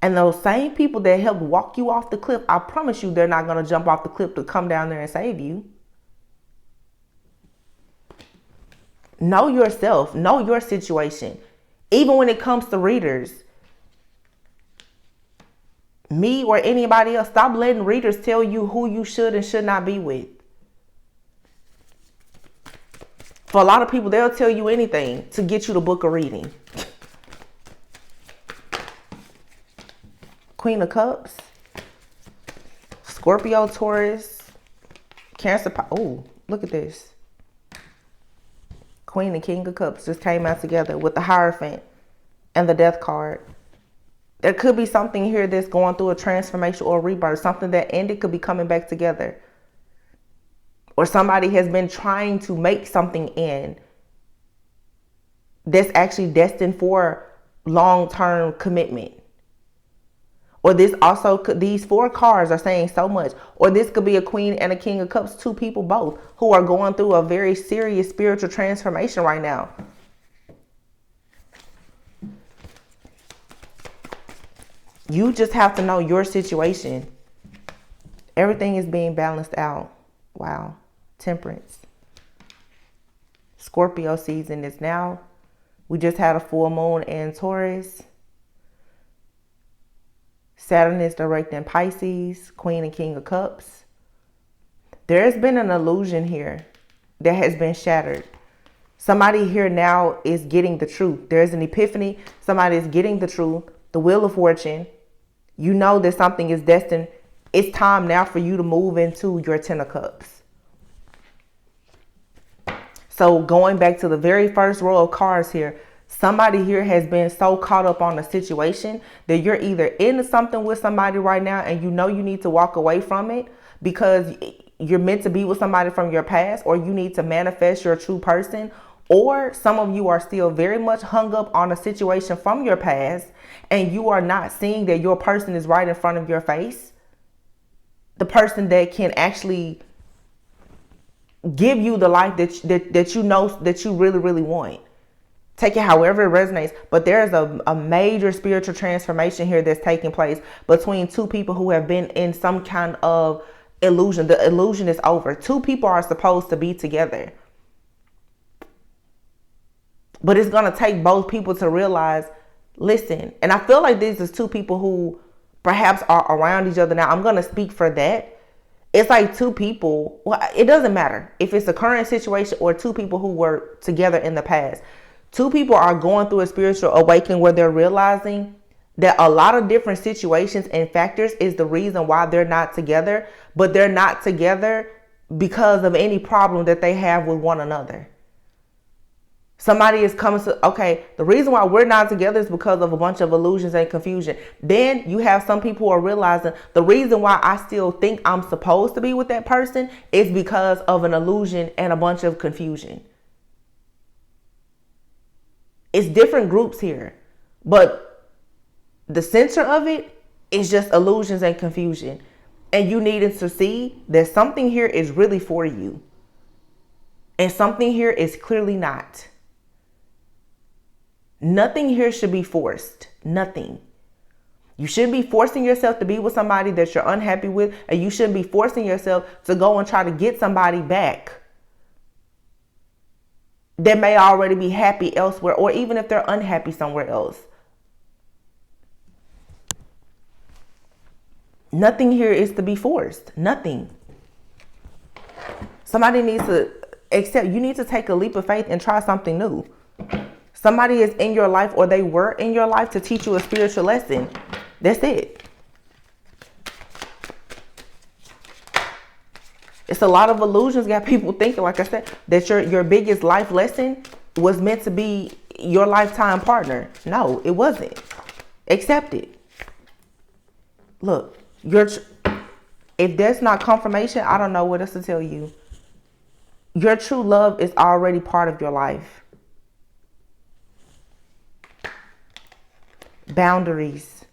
S1: And those same people that helped walk you off the cliff, I promise you they're not going to jump off the cliff to come down there and save you. Know yourself. Know your situation. Even when it comes to readers, me or anybody else, stop letting readers tell you who you should and should not be with. For a lot of people, they'll tell you anything to get you to book a reading. Queen of Cups, Scorpio, Taurus, Cancer. Oh, look at this. Queen and King of Cups just came out together with the Hierophant and the Death card. There could be something here that's going through a transformation or a rebirth. Something that ended could be coming back together. Or somebody has been trying to make something in that's actually destined for long-term commitment. Or this also could, these 4 cards are saying so much. Or this could be a Queen and a King of Cups, 2 people both, who are going through a very serious spiritual transformation right now. You just have to know your situation. Everything is being balanced out. Wow. Temperance. Scorpio season is now. We just had a full moon in Taurus. Saturn is direct in Pisces. Queen and King of Cups. There has been an illusion here that has been shattered. Somebody here now is getting the truth. There's an epiphany. Somebody is getting the truth. The Wheel of Fortune. You know that something is destined. It's time now for you to move into your 10 of Cups. So going back to the very first row of cards here, somebody here has been so caught up on a situation that you're either into something with somebody right now and you know you need to walk away from it because you're meant to be with somebody from your past, or you need to manifest your true person. Or some of you are still very much hung up on a situation from your past and you are not seeing that your person is right in front of your face. The person that can actually give you the life that you know that you really, really want. Take it however it resonates. But there's a major spiritual transformation here that's taking place between two people who have been in some kind of illusion. The illusion is over. Two people are supposed to be together. But it's going to take both people to realize, listen, and I feel like these is two people who perhaps are around each other now. I'm going to speak for that. It's like two people. Well, it doesn't matter if it's a current situation or two people who were together in the past. Two people are going through a spiritual awakening where they're realizing that a lot of different situations and factors is the reason why they're not together, but they're not together because of any problem that they have with one another. Somebody is coming to, okay, the reason why we're not together is because of a bunch of illusions and confusion. Then you have some people who are realizing the reason why I still think I'm supposed to be with that person is because of an illusion and a bunch of confusion. It's different groups here, but the center of it is just illusions and confusion. And you needed to see that something here is really for you. And something here is clearly not. Nothing here should be forced. Nothing. You shouldn't be forcing yourself to be with somebody that you're unhappy with. And you shouldn't be forcing yourself to go and try to get somebody back that may already be happy elsewhere, or even if they're unhappy somewhere else. Nothing here is to be forced. Nothing. Somebody needs to accept, you need to take a leap of faith and try something new. Somebody is in your life, or they were in your life to teach you a spiritual lesson. That's it. It's a lot of illusions got people thinking, like I said, that your biggest life lesson was meant to be your lifetime partner. No, it wasn't. Accept it. Look, if that's not confirmation, I don't know what else to tell you. Your true love is already part of your life. Boundaries.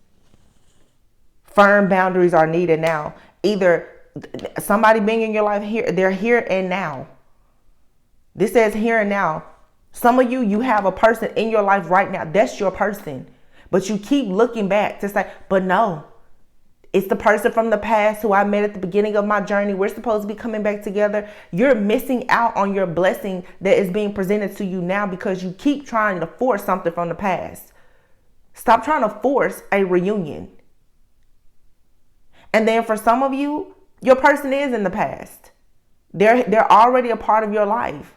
S1: Firm boundaries are needed now. Either somebody being in your life here, they're here and now. This says here and now. Some of you have a person in your life right now. That's your person. But you keep looking back to say, but no, it's the person from the past who I met at the beginning of my journey. We're supposed to be coming back together. You're missing out on your blessing that is being presented to you now because you keep trying to force something from the past. Stop trying to force a reunion. And then for some of you, your person is in the past. They're already a part of your life.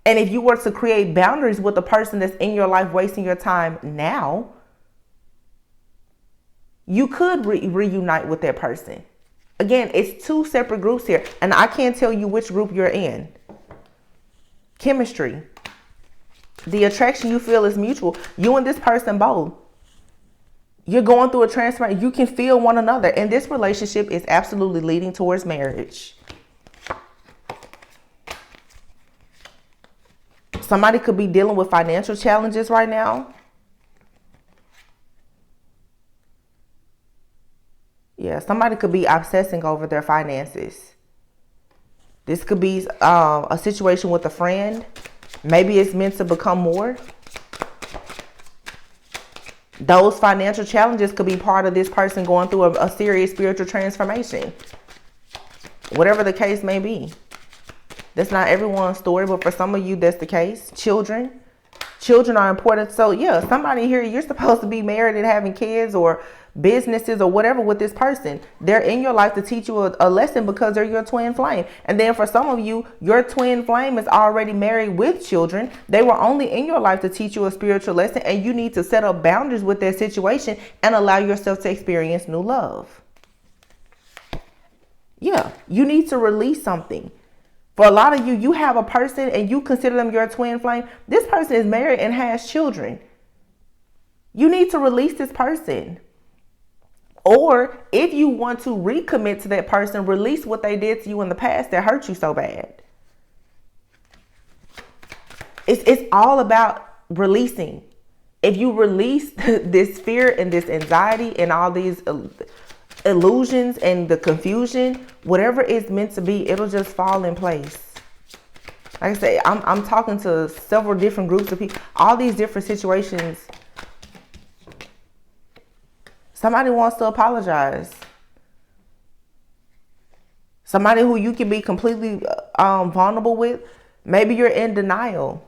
S1: And if you were to create boundaries with the person that's in your life wasting your time now, you could reunite with that person. Again, it's two separate groups here. And I can't tell you which group you're in. Chemistry. The attraction you feel is mutual. You and this person both. You're going through a transformation. You can feel one another. And this relationship is absolutely leading towards marriage. Somebody could be dealing with financial challenges right now. Yeah, somebody could be obsessing over their finances. This could be a situation with a friend. Maybe it's meant to become more. Those financial challenges could be part of this person going through a serious spiritual transformation. Whatever the case may be. That's not everyone's story, but for some of you, that's the case. Children are important. So yeah, somebody here, you're supposed to be married and having kids or businesses or whatever with this person. They're in your life to teach you a lesson because they're your twin flame. And then for some of you, your twin flame is already married with children. They were only in your life to teach you a spiritual lesson, and you need to set up boundaries with that situation and allow yourself to experience new love. Yeah, you need to release something. For a lot of you, you have a person and you consider them your twin flame. This person is married and has children. You need to release this person. Or if you want to recommit to that person, release what they did to you in the past that hurt you so bad. It's all about releasing. If you release this fear and this anxiety and all these illusions and the confusion, whatever it's meant to be, it'll just fall in place. Like I say, I'm talking to several different groups of people. All these different situations. Somebody wants to apologize. Somebody who you can be completely vulnerable with. Maybe you're in denial.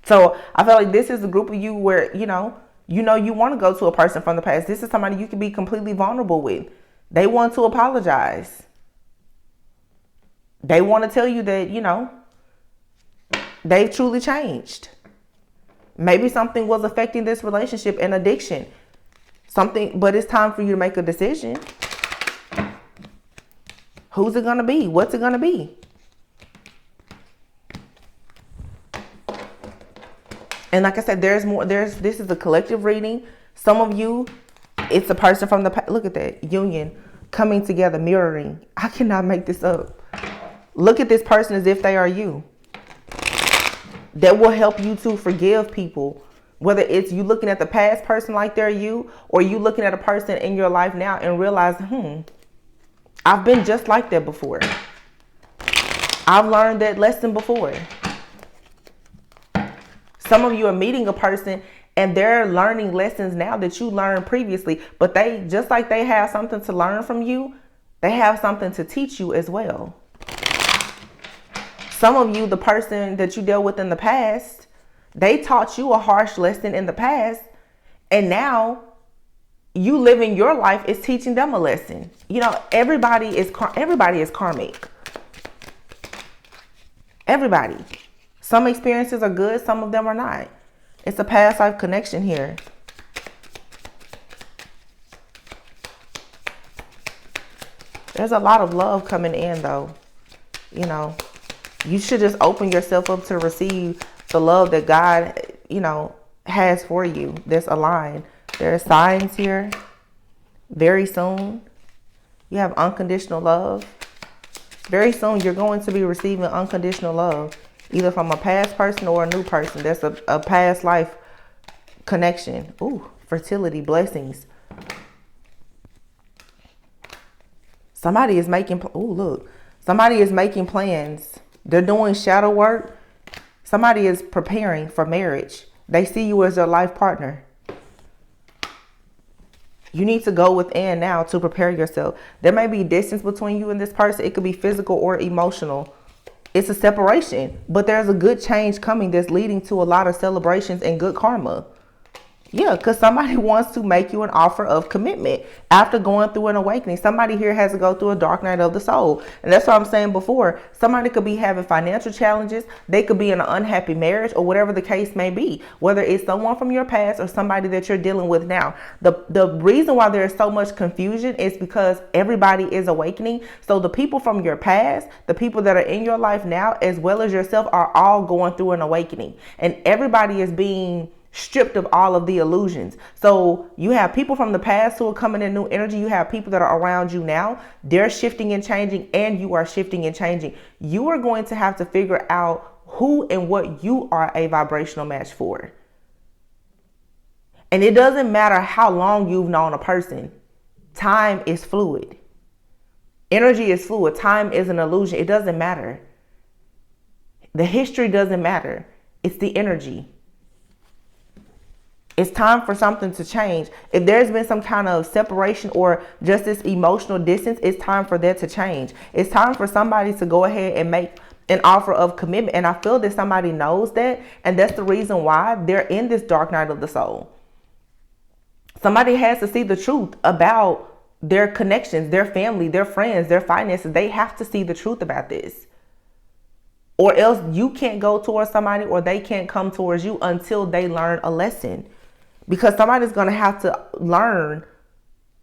S1: So I feel like this is a group of you where, you want to go to a person from the past. This is somebody you can be completely vulnerable with. They want to apologize. They want to tell you that, they've truly changed. Maybe something was affecting this relationship, an addiction. But it's time for you to make a decision. Who's it going to be? What's it going to be? And like I said, there's more. This is a collective reading. Some of you, it's a person from the past. Look at that. Union. Coming together. Mirroring. I cannot make this up. Look at this person as if they are you. That will help you to forgive people. Whether it's you looking at the past person like they're you, or you looking at a person in your life now and realize, I've been just like that before. I've learned that lesson before. Some of you are meeting a person and they're learning lessons now that you learned previously, but they, just like they have something to learn from you, they have something to teach you as well. Some of you, the person that you dealt with in the past, they taught you a harsh lesson in the past, and now you living your life is teaching them a lesson. Everybody is karmic. Everybody. Some experiences are good, some of them are not. It's a past life connection here. There's a lot of love coming in, though. You should just open yourself up to receive the love that God, has for you. That's aligned. There are signs here. Very soon, you have unconditional love. Very soon, you're going to be receiving unconditional love, either from a past person or a new person. That's a past life connection. Ooh, fertility, blessings. Somebody is making plans. They're doing shadow work. Somebody is preparing for marriage. They see you as their life partner. You need to go within now to prepare yourself. There may be distance between you and this person. It could be physical or emotional. It's a separation, but there's a good change coming that's leading to a lot of celebrations and good karma. Yeah, because somebody wants to make you an offer of commitment after going through an awakening. Somebody here has to go through a dark night of the soul. And that's what I'm saying before. Somebody could be having financial challenges. They could be in an unhappy marriage or whatever the case may be. Whether it's someone from your past or somebody that you're dealing with now. The reason why there's so much confusion is because everybody is awakening. So the people from your past, the people that are in your life now, as well as yourself, are all going through an awakening. And everybody is being stripped of all of the illusions. So you have people from the past who are coming in new energy. You have people that are around you now. They're shifting and changing, and you are shifting and changing. You are going to have to figure out who and what you are a vibrational match for. And it doesn't matter how long you've known a person. Time is fluid. Energy is fluid. Time is an illusion. It doesn't matter. The history doesn't matter. It's the energy. It's time for something to change. If there's been some kind of separation or just this emotional distance, it's time for that to change. It's time for somebody to go ahead and make an offer of commitment. And I feel that somebody knows that. And that's the reason why they're in this dark night of the soul. Somebody has to see the truth about their connections, their family, their friends, their finances. They have to see the truth about this. Or else you can't go towards somebody, or they can't come towards you until they learn a lesson. Because somebody's going to have to learn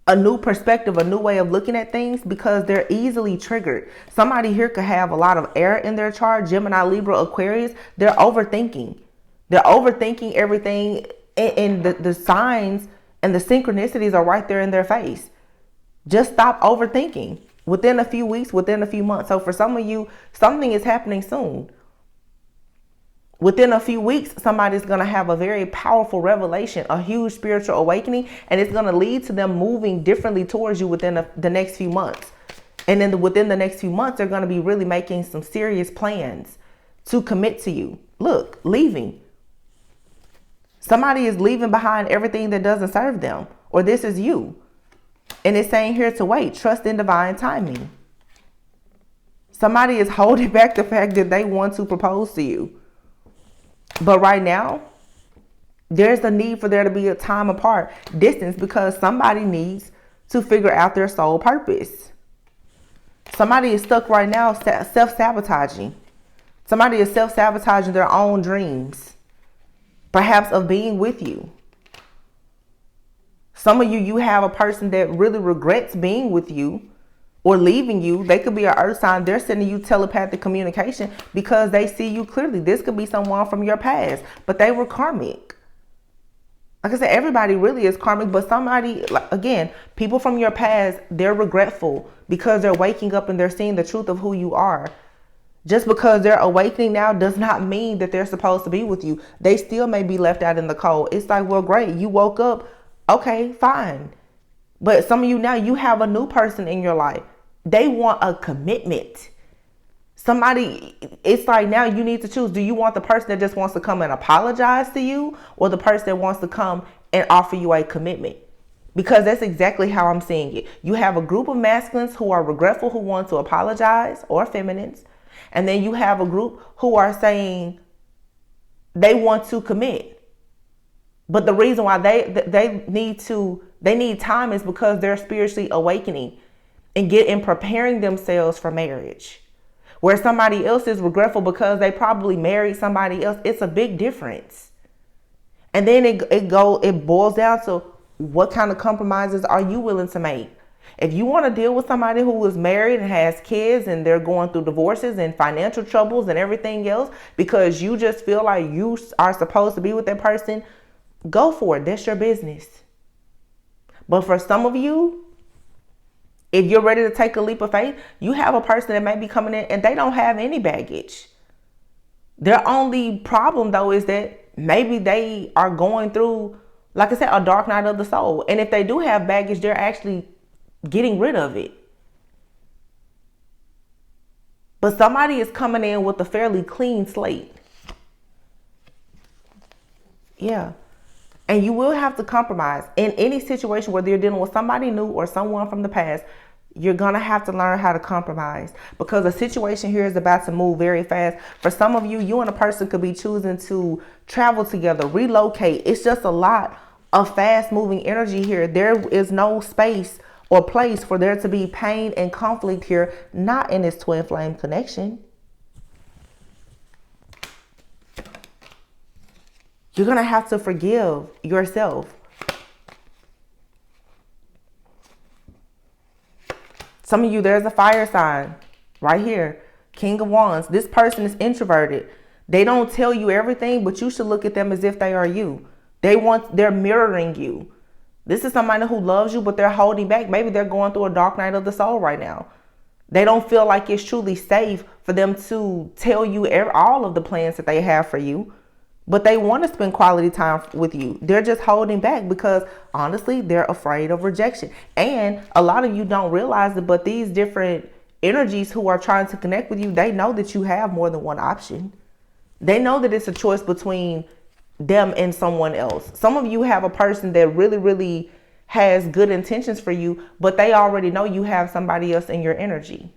S1: a new perspective, a new way of looking at things, because they're easily triggered. Somebody here could have a lot of air in their chart, Gemini, Libra, Aquarius. They're overthinking. They're overthinking everything, and the signs and the synchronicities are right there in their face. Just stop overthinking within a few weeks, within a few months. So for some of you, something is happening soon. Within a few weeks, somebody's going to have a very powerful revelation, a huge spiritual awakening, and it's going to lead to them moving differently towards you within the next few months. And then within the next few months, they're going to be really making some serious plans to commit to you. Look, leaving. Somebody is leaving behind everything that doesn't serve them, or this is you. And it's saying here to wait, trust in divine timing. Somebody is holding back the fact that they want to propose to you. But right now, there's a need for there to be a time apart, distance, because somebody needs to figure out their soul purpose. Somebody is stuck right now self-sabotaging. Somebody is self-sabotaging their own dreams, perhaps of being with you. Some of you have a person that really regrets being with you or leaving you. They could be an earth sign. They're sending you telepathic communication because they see you clearly. This could be someone from your past, but they were karmic. Like I said, everybody really is karmic, but somebody, again, people from your past, they're regretful because they're waking up and they're seeing the truth of who you are. Just because they're awakening now does not mean that they're supposed to be with you. They still may be left out in the cold. It's like, well, great, you woke up. Okay, fine. But some of you now, you have a new person in your life. They want a commitment. Somebody, it's like now you need to choose. Do you want the person that just wants to come and apologize to you, or the person that wants to come and offer you a commitment? Because that's exactly how I'm seeing it. You have a group of masculines who are regretful, who want to apologize, or feminines. And then you have a group who are saying they want to commit. But the reason why they need time is because they're spiritually awakening and preparing themselves for marriage. Where somebody else is regretful because they probably married somebody else. It's a big difference. And then it boils down to what kind of compromises are you willing to make? If you want to deal with somebody who is married and has kids and they're going through divorces and financial troubles and everything else because you just feel like you are supposed to be with that person, go for it. That's your business. But for some of you, if you're ready to take a leap of faith, you have a person that may be coming in and they don't have any baggage. Their only problem, though, is that maybe they are going through, like I said, a dark night of the soul. And if they do have baggage, they're actually getting rid of it. But somebody is coming in with a fairly clean slate. Yeah. And you will have to compromise in any situation, whether you're dealing with somebody new or someone from the past. You're going to have to learn how to compromise because the situation here is about to move very fast. For some of you, you and a person could be choosing to travel together, relocate. It's just a lot of fast moving energy here. There is no space or place for there to be pain and conflict here, not in this twin flame connection. You're going to have to forgive yourself. Some of you, there's a fire sign right here. King of Wands. This person is introverted. They don't tell you everything, but you should look at them as if they are you. They're mirroring you. This is somebody who loves you, but they're holding back. Maybe they're going through a dark night of the soul right now. They don't feel like it's truly safe for them to tell you all of the plans that they have for you. But they want to spend quality time with you. They're just holding back because honestly, they're afraid of rejection. And a lot of you don't realize it, but these different energies who are trying to connect with you, they know that you have more than one option. They know that it's a choice between them and someone else. Some of you have a person that really, really has good intentions for you, but they already know you have somebody else in your energy.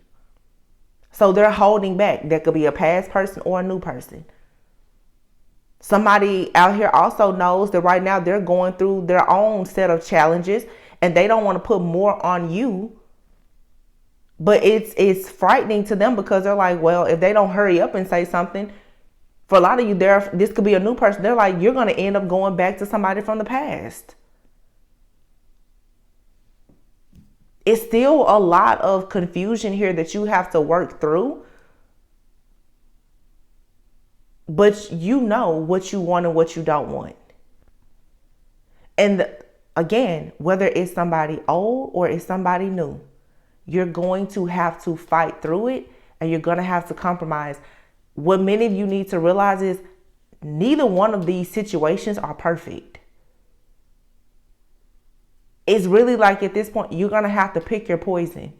S1: So they're holding back. That could be a past person or a new person. Somebody out here also knows that right now they're going through their own set of challenges and they don't want to put more on you. But it's frightening to them because they're like, well, if they don't hurry up and say something, for a lot of you, this could be a new person. They're like, you're going to end up going back to somebody from the past. It's still a lot of confusion here that you have to work through. But you know what you want and what you don't want. And again, whether it's somebody old or it's somebody new, you're going to have to fight through it and you're going to have to compromise. What many of you need to realize is neither one of these situations are perfect. It's really like at this point, you're going to have to pick your poison.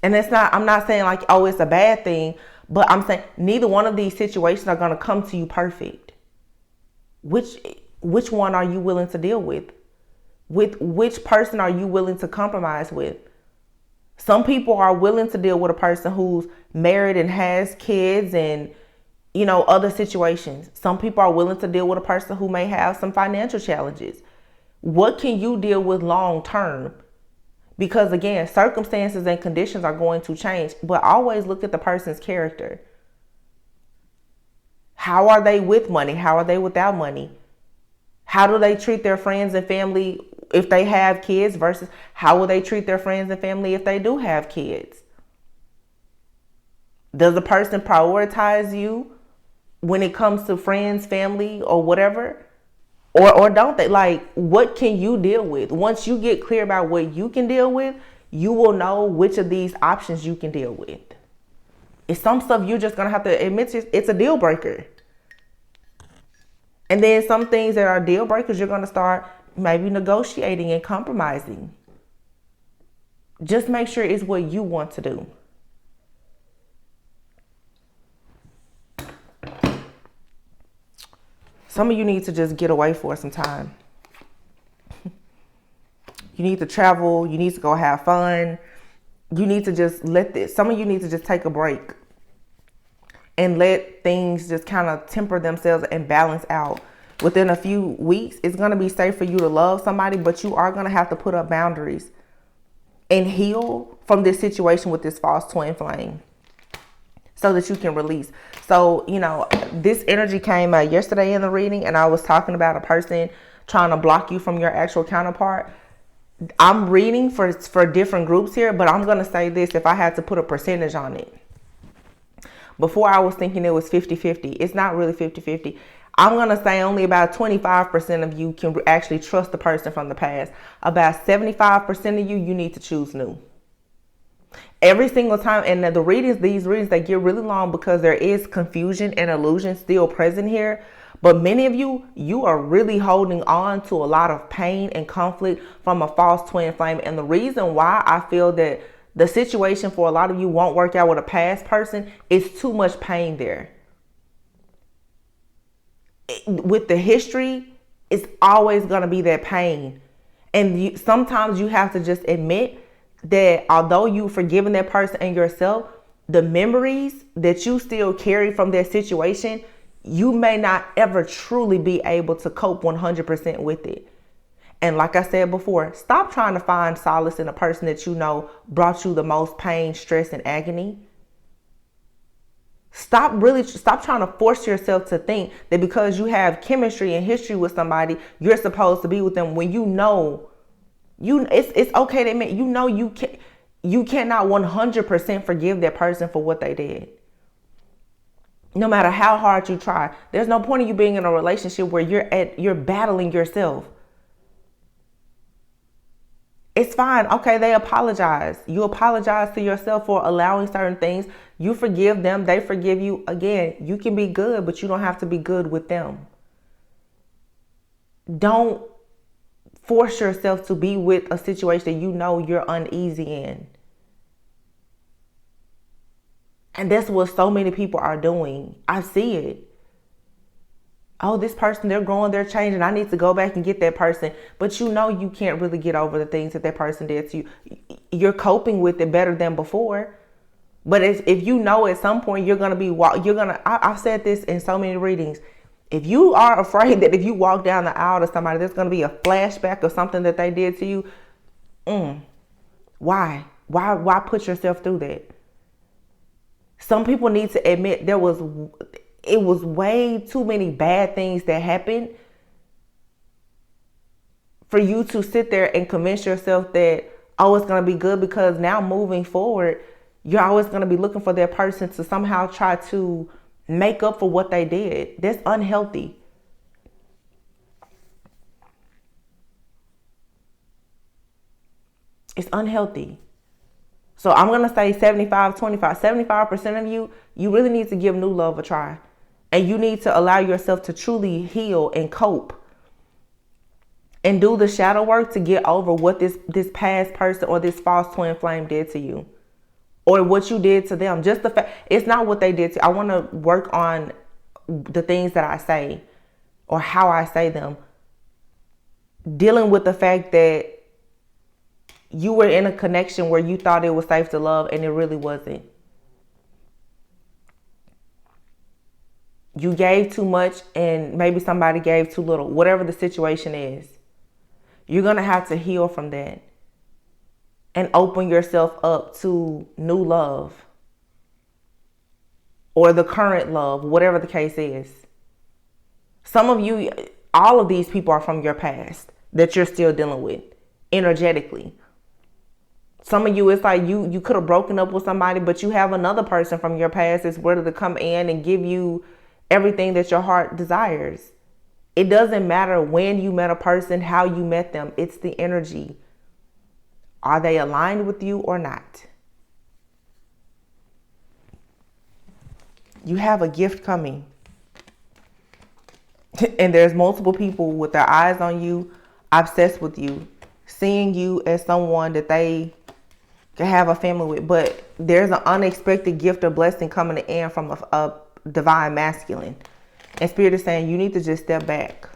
S1: And I'm not saying like, oh, it's a bad thing, but I'm saying neither one of these situations are going to come to you perfect. Which one are you willing to deal with? With which person are you willing to compromise with? Some people are willing to deal with a person who's married and has kids and, other situations. Some people are willing to deal with a person who may have some financial challenges. What can you deal with long term? Because again, circumstances and conditions are going to change, but always look at the person's character. How are they with money? How are they without money? How do they treat their friends and family if they have kids versus how will they treat their friends and family if they do have kids? Does the person prioritize you when it comes to friends, family, or whatever? Or don't they? Like, what can you deal with? Once you get clear about what you can deal with, you will know which of these options you can deal with. It's some stuff you're just going to have to admit it's a deal breaker. And then some things that are deal breakers, you're going to start maybe negotiating and compromising. Just make sure it's what you want to do. Some of you need to just get away for some time. You need to travel. You need to go have fun. You need to just some of you need to just take a break and let things just kind of temper themselves and balance out. Within a few weeks, it's going to be safe for you to love somebody, but you are going to have to put up boundaries and heal from this situation with this false twin flame so that you can release. So, this energy came yesterday in the reading, and I was talking about a person trying to block you from your actual counterpart. I'm reading for different groups here, but I'm going to say this if I had to put a percentage on it. Before I was thinking it was 50-50. It's not really 50-50. I'm going to say only about 25% of you can actually trust the person from the past. About 75% of you need to choose new. Every single time. And these readings, they get really long because there is confusion and illusion still present here. But many of you are really holding on to a lot of pain and conflict from a false twin flame. And the reason why I feel that the situation for a lot of you won't work out with a past person is too much pain there. With the history, it's always going to be that pain. And sometimes you have to just admit that although you've forgiven that person and yourself, the memories that you still carry from that situation, you may not ever truly be able to cope 100% with it. And like I said before, stop trying to find solace in a person that brought you the most pain, stress, and agony. Stop trying to force yourself to think that because you have chemistry and history with somebody, you're supposed to be with them when it's okay to admit you cannot 100% forgive that person for what they did. No matter how hard you try, there's no point in you being in a relationship where you're battling yourself. It's fine. Okay, they apologize. You apologize to yourself for allowing certain things. You forgive them. They forgive you. Again, you can be good, but you don't have to be good with them. Don't force yourself to be with a situation you're uneasy in. And that's what so many people are doing. I see it. Oh, this person, they're growing, they're changing. I need to go back and get that person. But you can't really get over the things that person did to you. You're coping with it better than before. But if at some point you're going to be, I've said this in so many readings. If you are afraid that if you walk down the aisle to somebody, there's going to be a flashback of something that they did to you. Why? Why put yourself through that? Some people need to admit it was way too many bad things that happened for you to sit there and convince yourself that, oh, it's going to be good, because now moving forward, you're always going to be looking for that person to somehow try to make up for what they did. That's unhealthy. It's unhealthy. So I'm going to say 75-25. 75% of you really need to give new love a try. And you need to allow yourself to truly heal and cope. And do the shadow work to get over what this past person or this false twin flame did to you. or what you did to them. Just the fact, it's not what they did to. I want to work on the things that I say or how I say them. Dealing with the fact that you were in a connection where you thought it was safe to love and it really wasn't. You gave too much and maybe somebody gave too little. Whatever the situation is, you're going to have to heal from that and open yourself up to new love or the current love, whatever the case is. Some of you, all of these people are from your past that you're still dealing with energetically. Some of you, it's like you could have broken up with somebody, but you have another person from your past that's ready to come in and give you everything that your heart desires. It doesn't matter when you met a person, how you met them. It's the energy. Are they aligned with you or not? You have a gift coming. And there's multiple people with their eyes on you, obsessed with you, seeing you as someone that they can have a family with. But there's an unexpected gift or blessing coming in from a divine masculine. And Spirit is saying you need to just step back.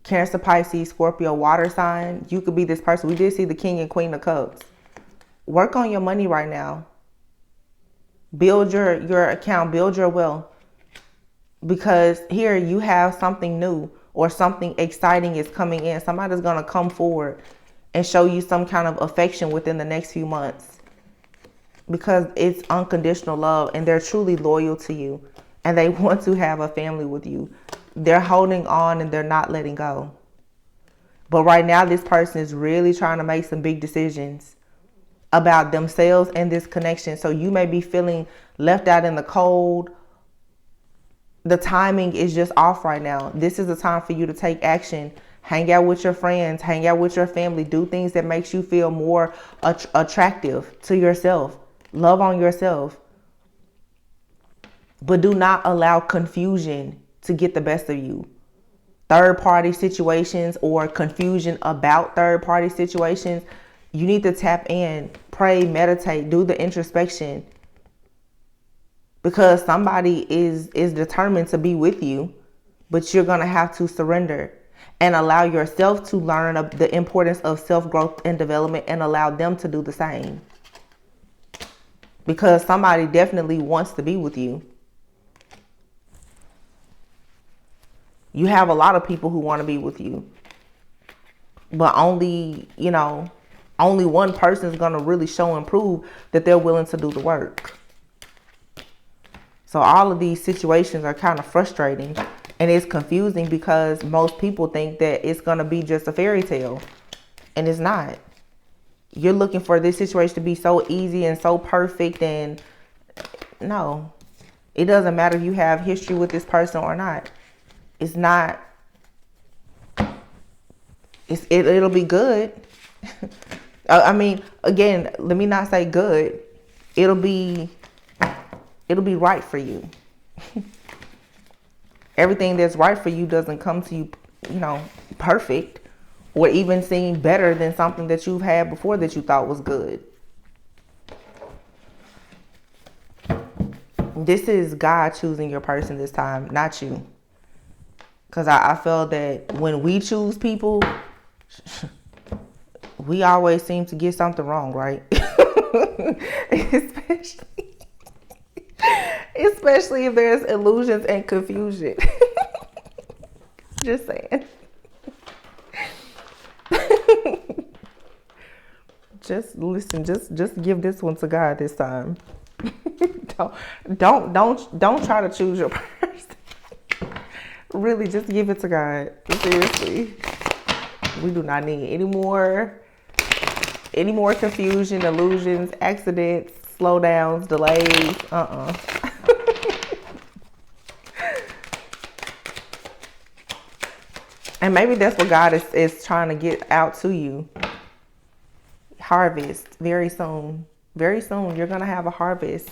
S1: Cancer, Pisces, Scorpio, water sign. You could be this person. We did see the King and Queen of Cups. Work on your money right now. Build your account. Build your wealth. Because here you have something new or something exciting is coming in. Somebody's going to come forward and show you some kind of affection within the next few months. Because it's unconditional love and they're truly loyal to you. And they want to have a family with you. They're holding on and they're not letting go. But right now, this person is really trying to make some big decisions about themselves and this connection. So you may be feeling left out in the cold. The timing is just off right now. This is the time for you to take action. Hang out with your friends. Hang out with your family. Do things that makes you feel more attractive to yourself. Love on yourself. But do not allow confusion to get the best of you. Third party situations or confusion about third party situations. You need to tap in, pray, meditate, do the introspection. Because somebody is determined to be with you, but you're going to have to surrender and allow yourself to learn the importance of self-growth and development and allow them to do the same. Because somebody definitely wants to be with you. You have a lot of people who want to be with you. But only one person is going to really show and prove that they're willing to do the work. So all of these situations are kind of frustrating and it's confusing because most people think that it's going to be just a fairy tale and it's not. You're looking for this situation to be so easy and so perfect, and no, it doesn't matter if you have history with this person or not. It's not. It'll be good. I mean, again, let me not say good. It'll be right for you. Everything that's right for you doesn't come to you, perfect or even seem better than something that you've had before that you thought was good. This is God choosing your person this time, not you. Because I feel that when we choose people, we always seem to get something wrong, right? Especially if there's illusions and confusion. Just saying. Just listen. Just give this one to God this time. Don't try to choose your person. Really, just give it to God. Seriously. We do not need any more confusion, illusions, accidents, slowdowns, delays. And maybe that's what God is trying to get out to you. Harvest very soon. Very soon, you're going to have a harvest.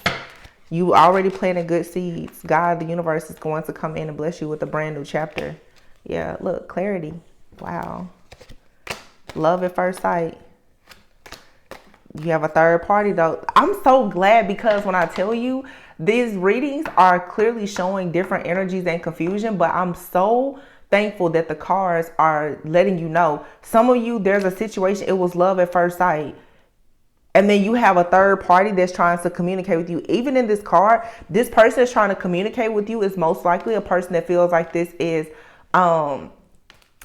S1: You already planted good seeds. God, the universe, is going to come in and bless you with a brand new chapter. Yeah, look, clarity. Wow. Love at first sight. You have a third party though. I'm so glad, because when I tell you, these readings are clearly showing different energies and confusion, but I'm so thankful that the cards are letting you know. Some of you, there's a situation, it was love at first sight. And then you have a third party that's trying to communicate with you. Even in this card, this person is trying to communicate with you is most likely a person that feels like this is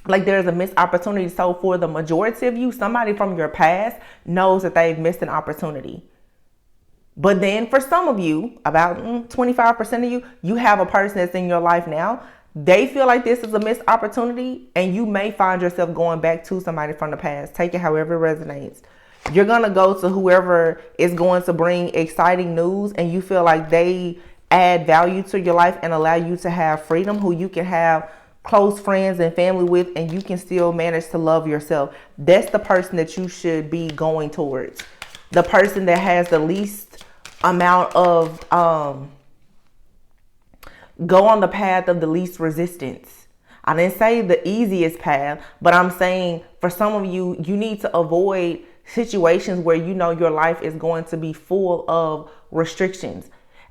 S1: like there's a missed opportunity. So for the majority of you, somebody from your past knows that they've missed an opportunity. But then for some of you, about 25% of you, you have a person that's in your life now. They feel like this is a missed opportunity, and you may find yourself going back to somebody from the past. Take it however it resonates. You're going to go to whoever is going to bring exciting news, and you feel like they add value to your life and allow you to have freedom, who you can have close friends and family with, and you can still manage to love yourself. That's the person that you should be going towards. The person that has the least amount of, go on the path of the least resistance. I didn't say the easiest path, but I'm saying for some of you, you need to avoid situations where you know your life is going to be full of restrictions.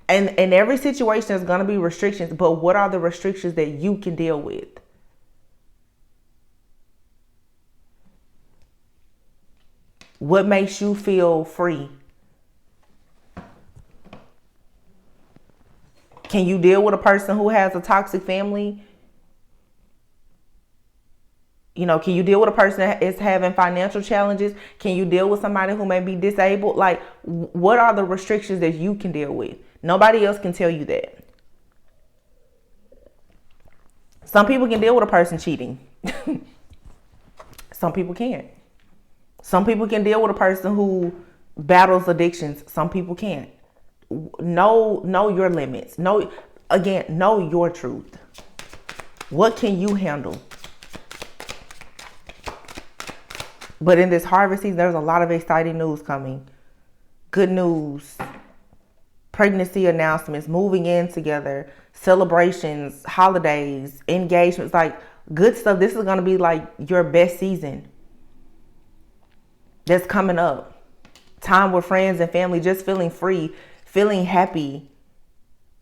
S1: And in every situation is going to be restrictions, but what are the restrictions that you can deal with? What makes you feel free? Can you deal with a person who has a toxic family? You know, can you deal with a person that is having financial challenges? Can you deal with somebody who may be disabled? Like, what are the restrictions that you can deal with? Nobody else can tell you that. Some people can deal with a person cheating. Some people can't. Some people can deal with a person who battles addictions. Some people can't. Know your limits. Know your truth. What can you handle? But in this harvest season, there's a lot of exciting news coming. Good news. Pregnancy announcements, moving in together, celebrations, holidays, engagements, like good stuff. This is going to be like your best season that's coming up. Time with friends and family, just feeling free, feeling happy,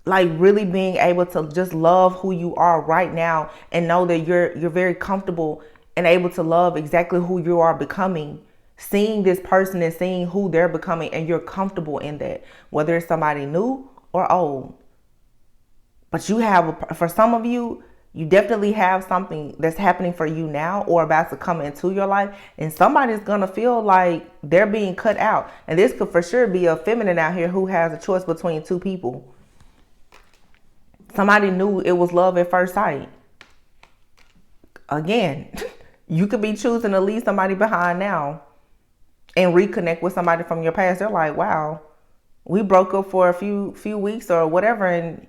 S1: like really being able to just love who you are right now and know that you're very comfortable and able to love exactly who you are becoming. Seeing this person and seeing who they're becoming, and you're comfortable in that, whether it's somebody new or old. But you have, for some of you, you definitely have something that's happening for you now or about to come into your life, and somebody's gonna feel like they're being cut out. And this could for sure be a feminine out here who has a choice between two people. Somebody knew it was love at first sight. Again, you could be choosing to leave somebody behind now and reconnect with somebody from your past. They're like, wow, we broke up for a few weeks or whatever, and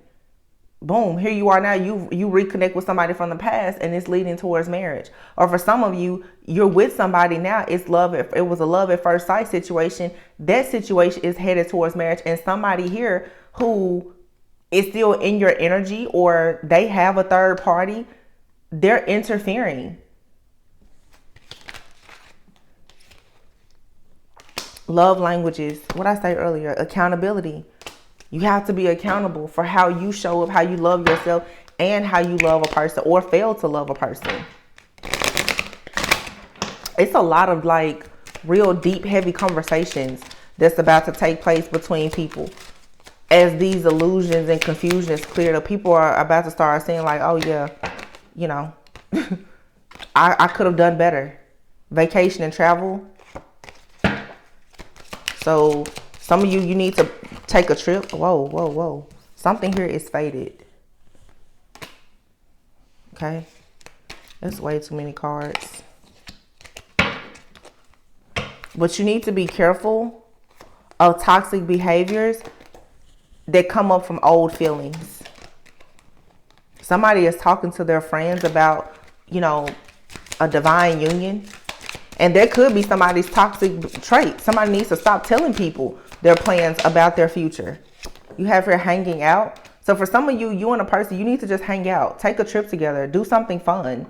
S1: boom, here you are now. You reconnect with somebody from the past, and it's leading towards marriage. Or for some of you, you're with somebody now. It's love. It was a love at first sight situation. That situation is headed towards marriage, and somebody here who is still in your energy, or they have a third party, they're interfering. Love languages. What I say earlier, accountability. You have to be accountable for how you show up, how you love yourself, and how you love a person or fail to love a person. It's a lot of like real deep, heavy conversations that's about to take place between people. As these illusions and confusions clear up, people are about to start saying like, oh yeah, you know, I could have done better. Vacation and travel. So some of you need to take a trip. Whoa. Something here is faded. Okay. That's way too many cards. But you need to be careful of toxic behaviors that come up from old feelings. Somebody is talking to their friends about, you know, a divine union. And there could be somebody's toxic trait. Somebody needs to stop telling people their plans about their future. You have her hanging out. So for some of you, you and a person, you need to just hang out. Take a trip together. Do something fun.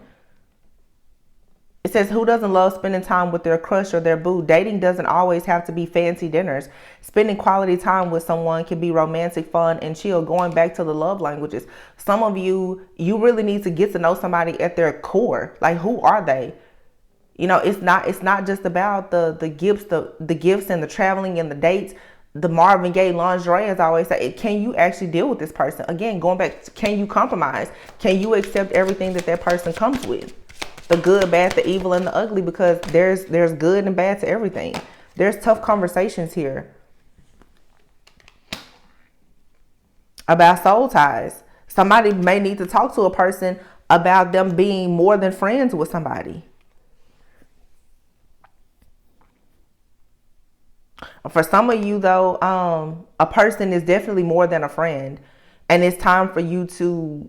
S1: It says, who doesn't love spending time with their crush or their boo? Dating doesn't always have to be fancy dinners. Spending quality time with someone can be romantic, fun, and chill. Going back to the love languages. Some of you really need to get to know somebody at their core. Like, who are they? You know, it's not just about the gifts and the traveling and the dates. The Marvin Gaye lingerie, as I always say, can you actually deal with this person? Again, going back, can you compromise? Can you accept everything that person comes with? The good, bad, the evil, and the ugly, because there's good and bad to everything. There's tough conversations here about soul ties. Somebody may need to talk to a person about them being more than friends with somebody. For some of you, though, a person is definitely more than a friend, and it's time for you to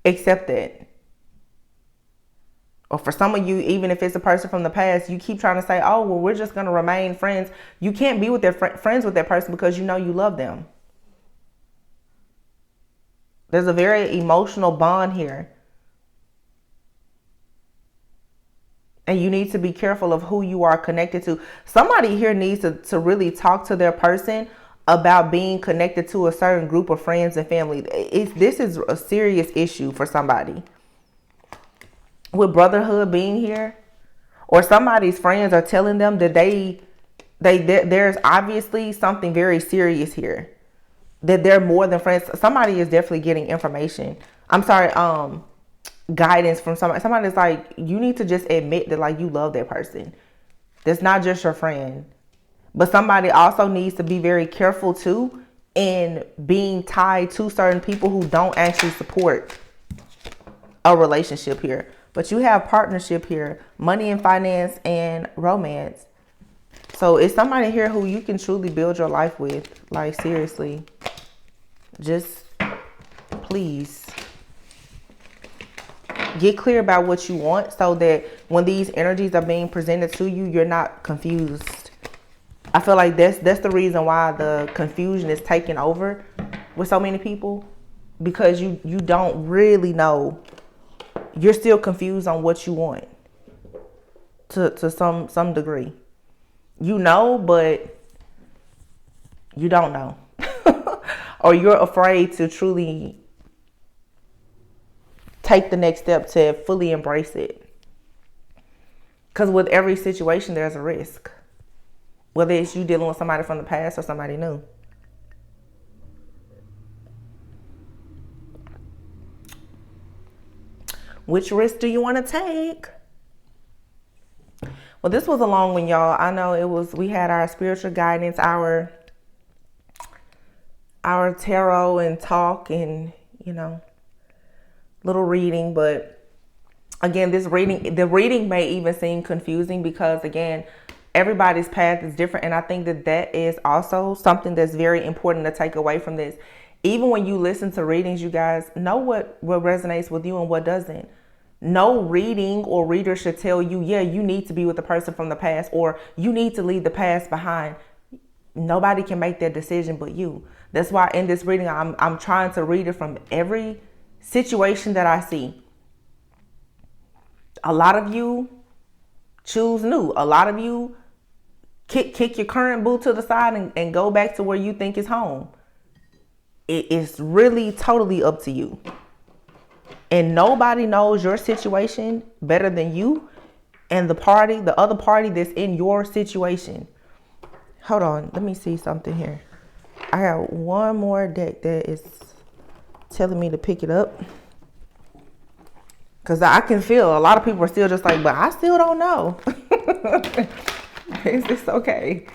S1: accept it. Or for some of you, even if it's a person from the past, you keep trying to say, oh, well, we're just going to remain friends. You can't be with their friends with that person because you know you love them. There's a very emotional bond here. And you need to be careful of who you are connected to. Somebody here needs to really talk to their person about being connected to a certain group of friends and family. This is a serious issue for somebody. With brotherhood being here, or somebody's friends are telling them that there's obviously something very serious here, that they're more than friends. Somebody is definitely getting information. I'm sorry, guidance from somebody. Somebody's like, you need to just admit that, like, you love that person. That's not just your friend. But somebody also needs to be very careful too in being tied to certain people who don't actually support a relationship here. But you have partnership here, money and finance and romance. So it's somebody here who you can truly build your life with. Like, seriously, just please get clear about what you want so that when these energies are being presented to you, you're not confused. I feel like that's the reason why the confusion is taking over with so many people, because you don't really know. You're still confused on what you want to some degree. You know, but you don't know. Or you're afraid to truly take the next step to fully embrace it. Because with every situation, there's a risk. Whether it's you dealing with somebody from the past or somebody new. Which risk do you want to take? Well, this was a long one, y'all. I know we had our spiritual guidance, our tarot and talk and, little reading. But again, the reading may even seem confusing because, again, everybody's path is different. And I think that is also something that's very important to take away from this. Even when you listen to readings, you guys know what resonates with you and what doesn't. No reading or reader should tell you, yeah, you need to be with the person from the past or you need to leave the past behind. Nobody can make that decision but you. That's why in this reading, I'm trying to read it from every situation that I see. A lot of you choose new. A lot of you kick your current boo to the side and go back to where you think is home. It's really totally up to you. And nobody knows your situation better than you and the other party that's in your situation. Hold on, let me see something here. I got one more deck that is telling me to pick it up. Because I can feel a lot of people are still just like, but I still don't know. It's okay.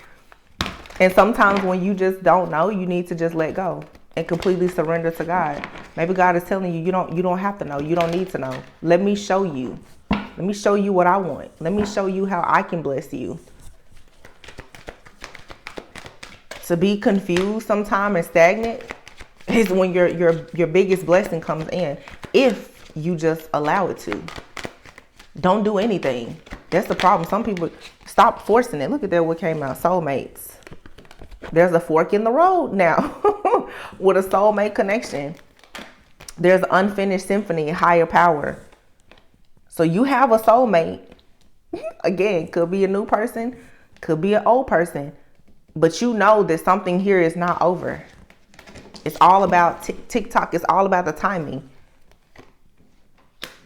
S1: And sometimes when you just don't know, you need to just let go and completely surrender to God. Maybe God is telling you, you don't have to know. You don't need to know. Let me show you. Let me show you what I want. Let me show you how I can bless you. To be confused sometime and stagnant is when your biggest blessing comes in. If you just allow it to. Don't do anything. That's the problem. Some people stop forcing it. Look at that, what came out. Soulmates. There's a fork in the road now with a soulmate connection. There's unfinished symphony, higher power. So you have a soulmate Again, could be a new person, could be an old person, but you know that something here is not over. It's all about TikTok. It's all about the timing.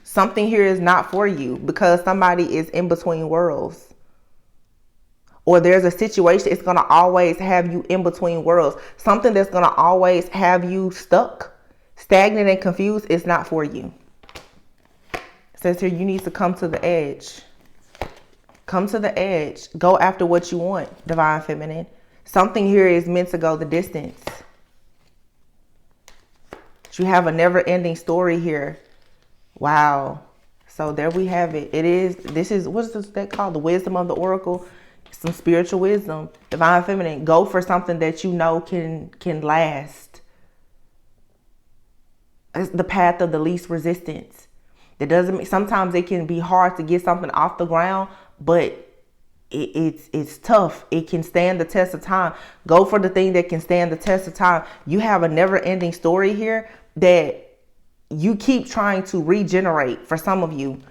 S1: Something here is not for you because somebody is in between worlds. Or there's a situation, it's going to always have you in between worlds. Something that's going to always have you stuck, stagnant, and confused is not for you. It says here, you need to come to the edge. Come to the edge. Go after what you want, Divine Feminine. Something here is meant to go the distance. You have a never-ending story here. Wow. So there we have it. This is, what is that called? The wisdom of the oracle. Some spiritual wisdom. Divine Feminine, go for something that you know can last. It's the path of the least resistance. That doesn't mean, sometimes it can be hard to get something off the ground, but it's tough. It can stand the test of time. Go for the thing that can stand the test of time. You have a never-ending story here that you keep trying to regenerate. For some of you,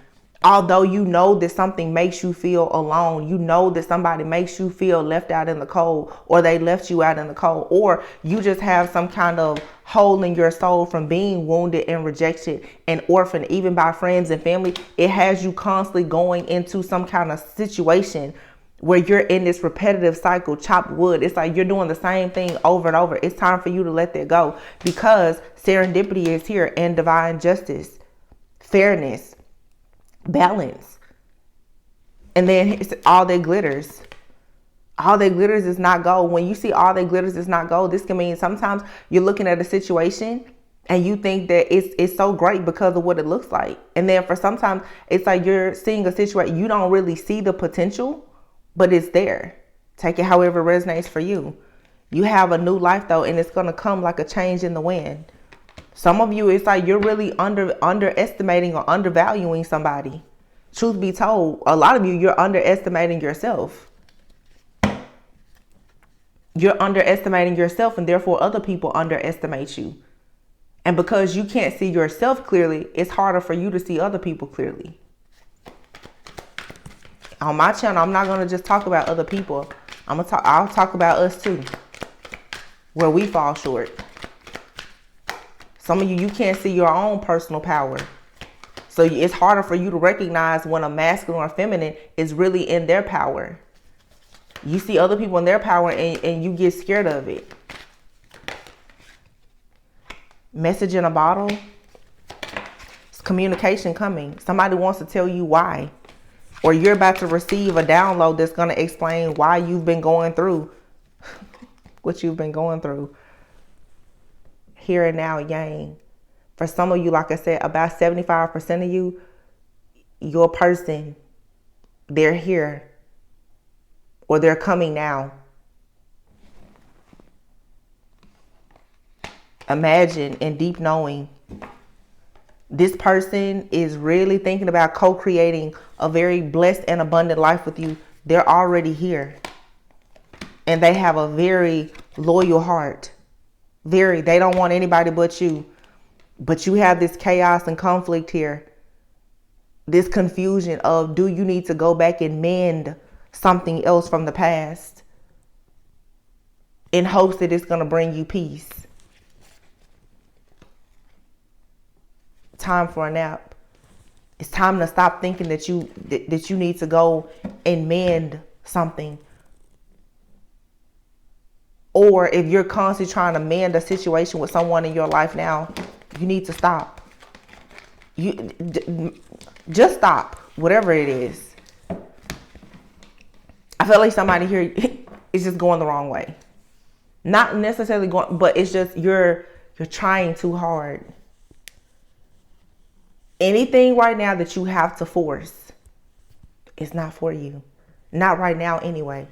S1: although you know that something makes you feel alone, you know that somebody makes you feel left out in the cold, or they left you out in the cold, or you just have some kind of hole in your soul from being wounded and rejected and orphaned, even by friends and family. It has you constantly going into some kind of situation where you're in this repetitive cycle, chopped wood. It's like you're doing the same thing over and over. It's time for you to let that go, because serendipity is here, and divine justice, fairness, balance. And then it's all that glitters. All that glitters is not gold. When you see all that glitters is not gold, this can mean sometimes you're looking at a situation and you think that it's so great because of what it looks like. And then for sometimes it's like you're seeing a situation, you don't really see the potential, but it's there. Take it however resonates for you. You have a new life though, and it's going to come like a change in the wind. Some of you, it's like you're really underestimating or undervaluing somebody. Truth be told, a lot of you, you're underestimating yourself. You're underestimating yourself, and therefore other people underestimate you. And because you can't see yourself clearly, it's harder for you to see other people clearly. On my channel, I'm not going to just talk about other people. I'll talk about us too, where we fall short. Some of you can't see your own personal power. So it's harder for you to recognize when a masculine or feminine is really in their power. You see other people in their power and you get scared of it. Message in a bottle. It's communication coming. Somebody wants to tell you why. Or you're about to receive a download that's going to explain why you've been going through what you've been going through. Here and now, yang. For some of you, like I said, about 75% of you, your person, they're here. Or they're coming now. Imagine in deep knowing, this person is really thinking about co-creating a very blessed and abundant life with you. They're already here. And they have a very loyal heart. They don't want anybody but you. But you have this chaos and conflict here. This confusion of, do you need to go back and mend something else from the past in hopes that it's going to bring you peace? Time for a nap. It's time to stop thinking that you need to go and mend something. Or if you're constantly trying to mend a situation with someone in your life now, you need to stop. Just stop, whatever it is. I feel like somebody here is just going the wrong way. Not necessarily going, but it's just you're trying too hard. Anything right now that you have to force is not for you. Not right now anyway.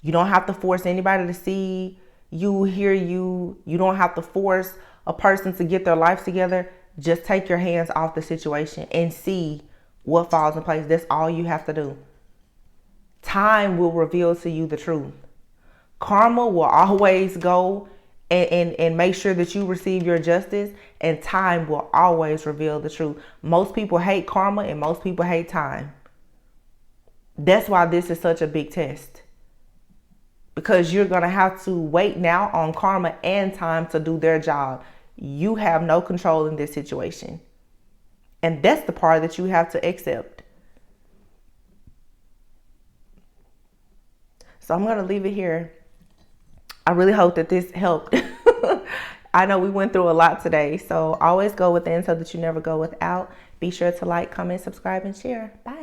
S1: You don't have to force anybody to see you, hear you. You don't have to force a person to get their life together. Just take your hands off the situation and see what falls in place. That's all you have to do. Time will reveal to you the truth. Karma will always go and make sure that you receive your justice, and time will always reveal the truth. Most people hate karma and most people hate time. That's why this is such a big test. Because you're going to have to wait now on karma and time to do their job. You have no control in this situation. And that's the part that you have to accept. So I'm going to leave it here. I really hope that this helped. I know we went through a lot today. So always go within so that you never go without. Be sure to like, comment, subscribe, and share. Bye.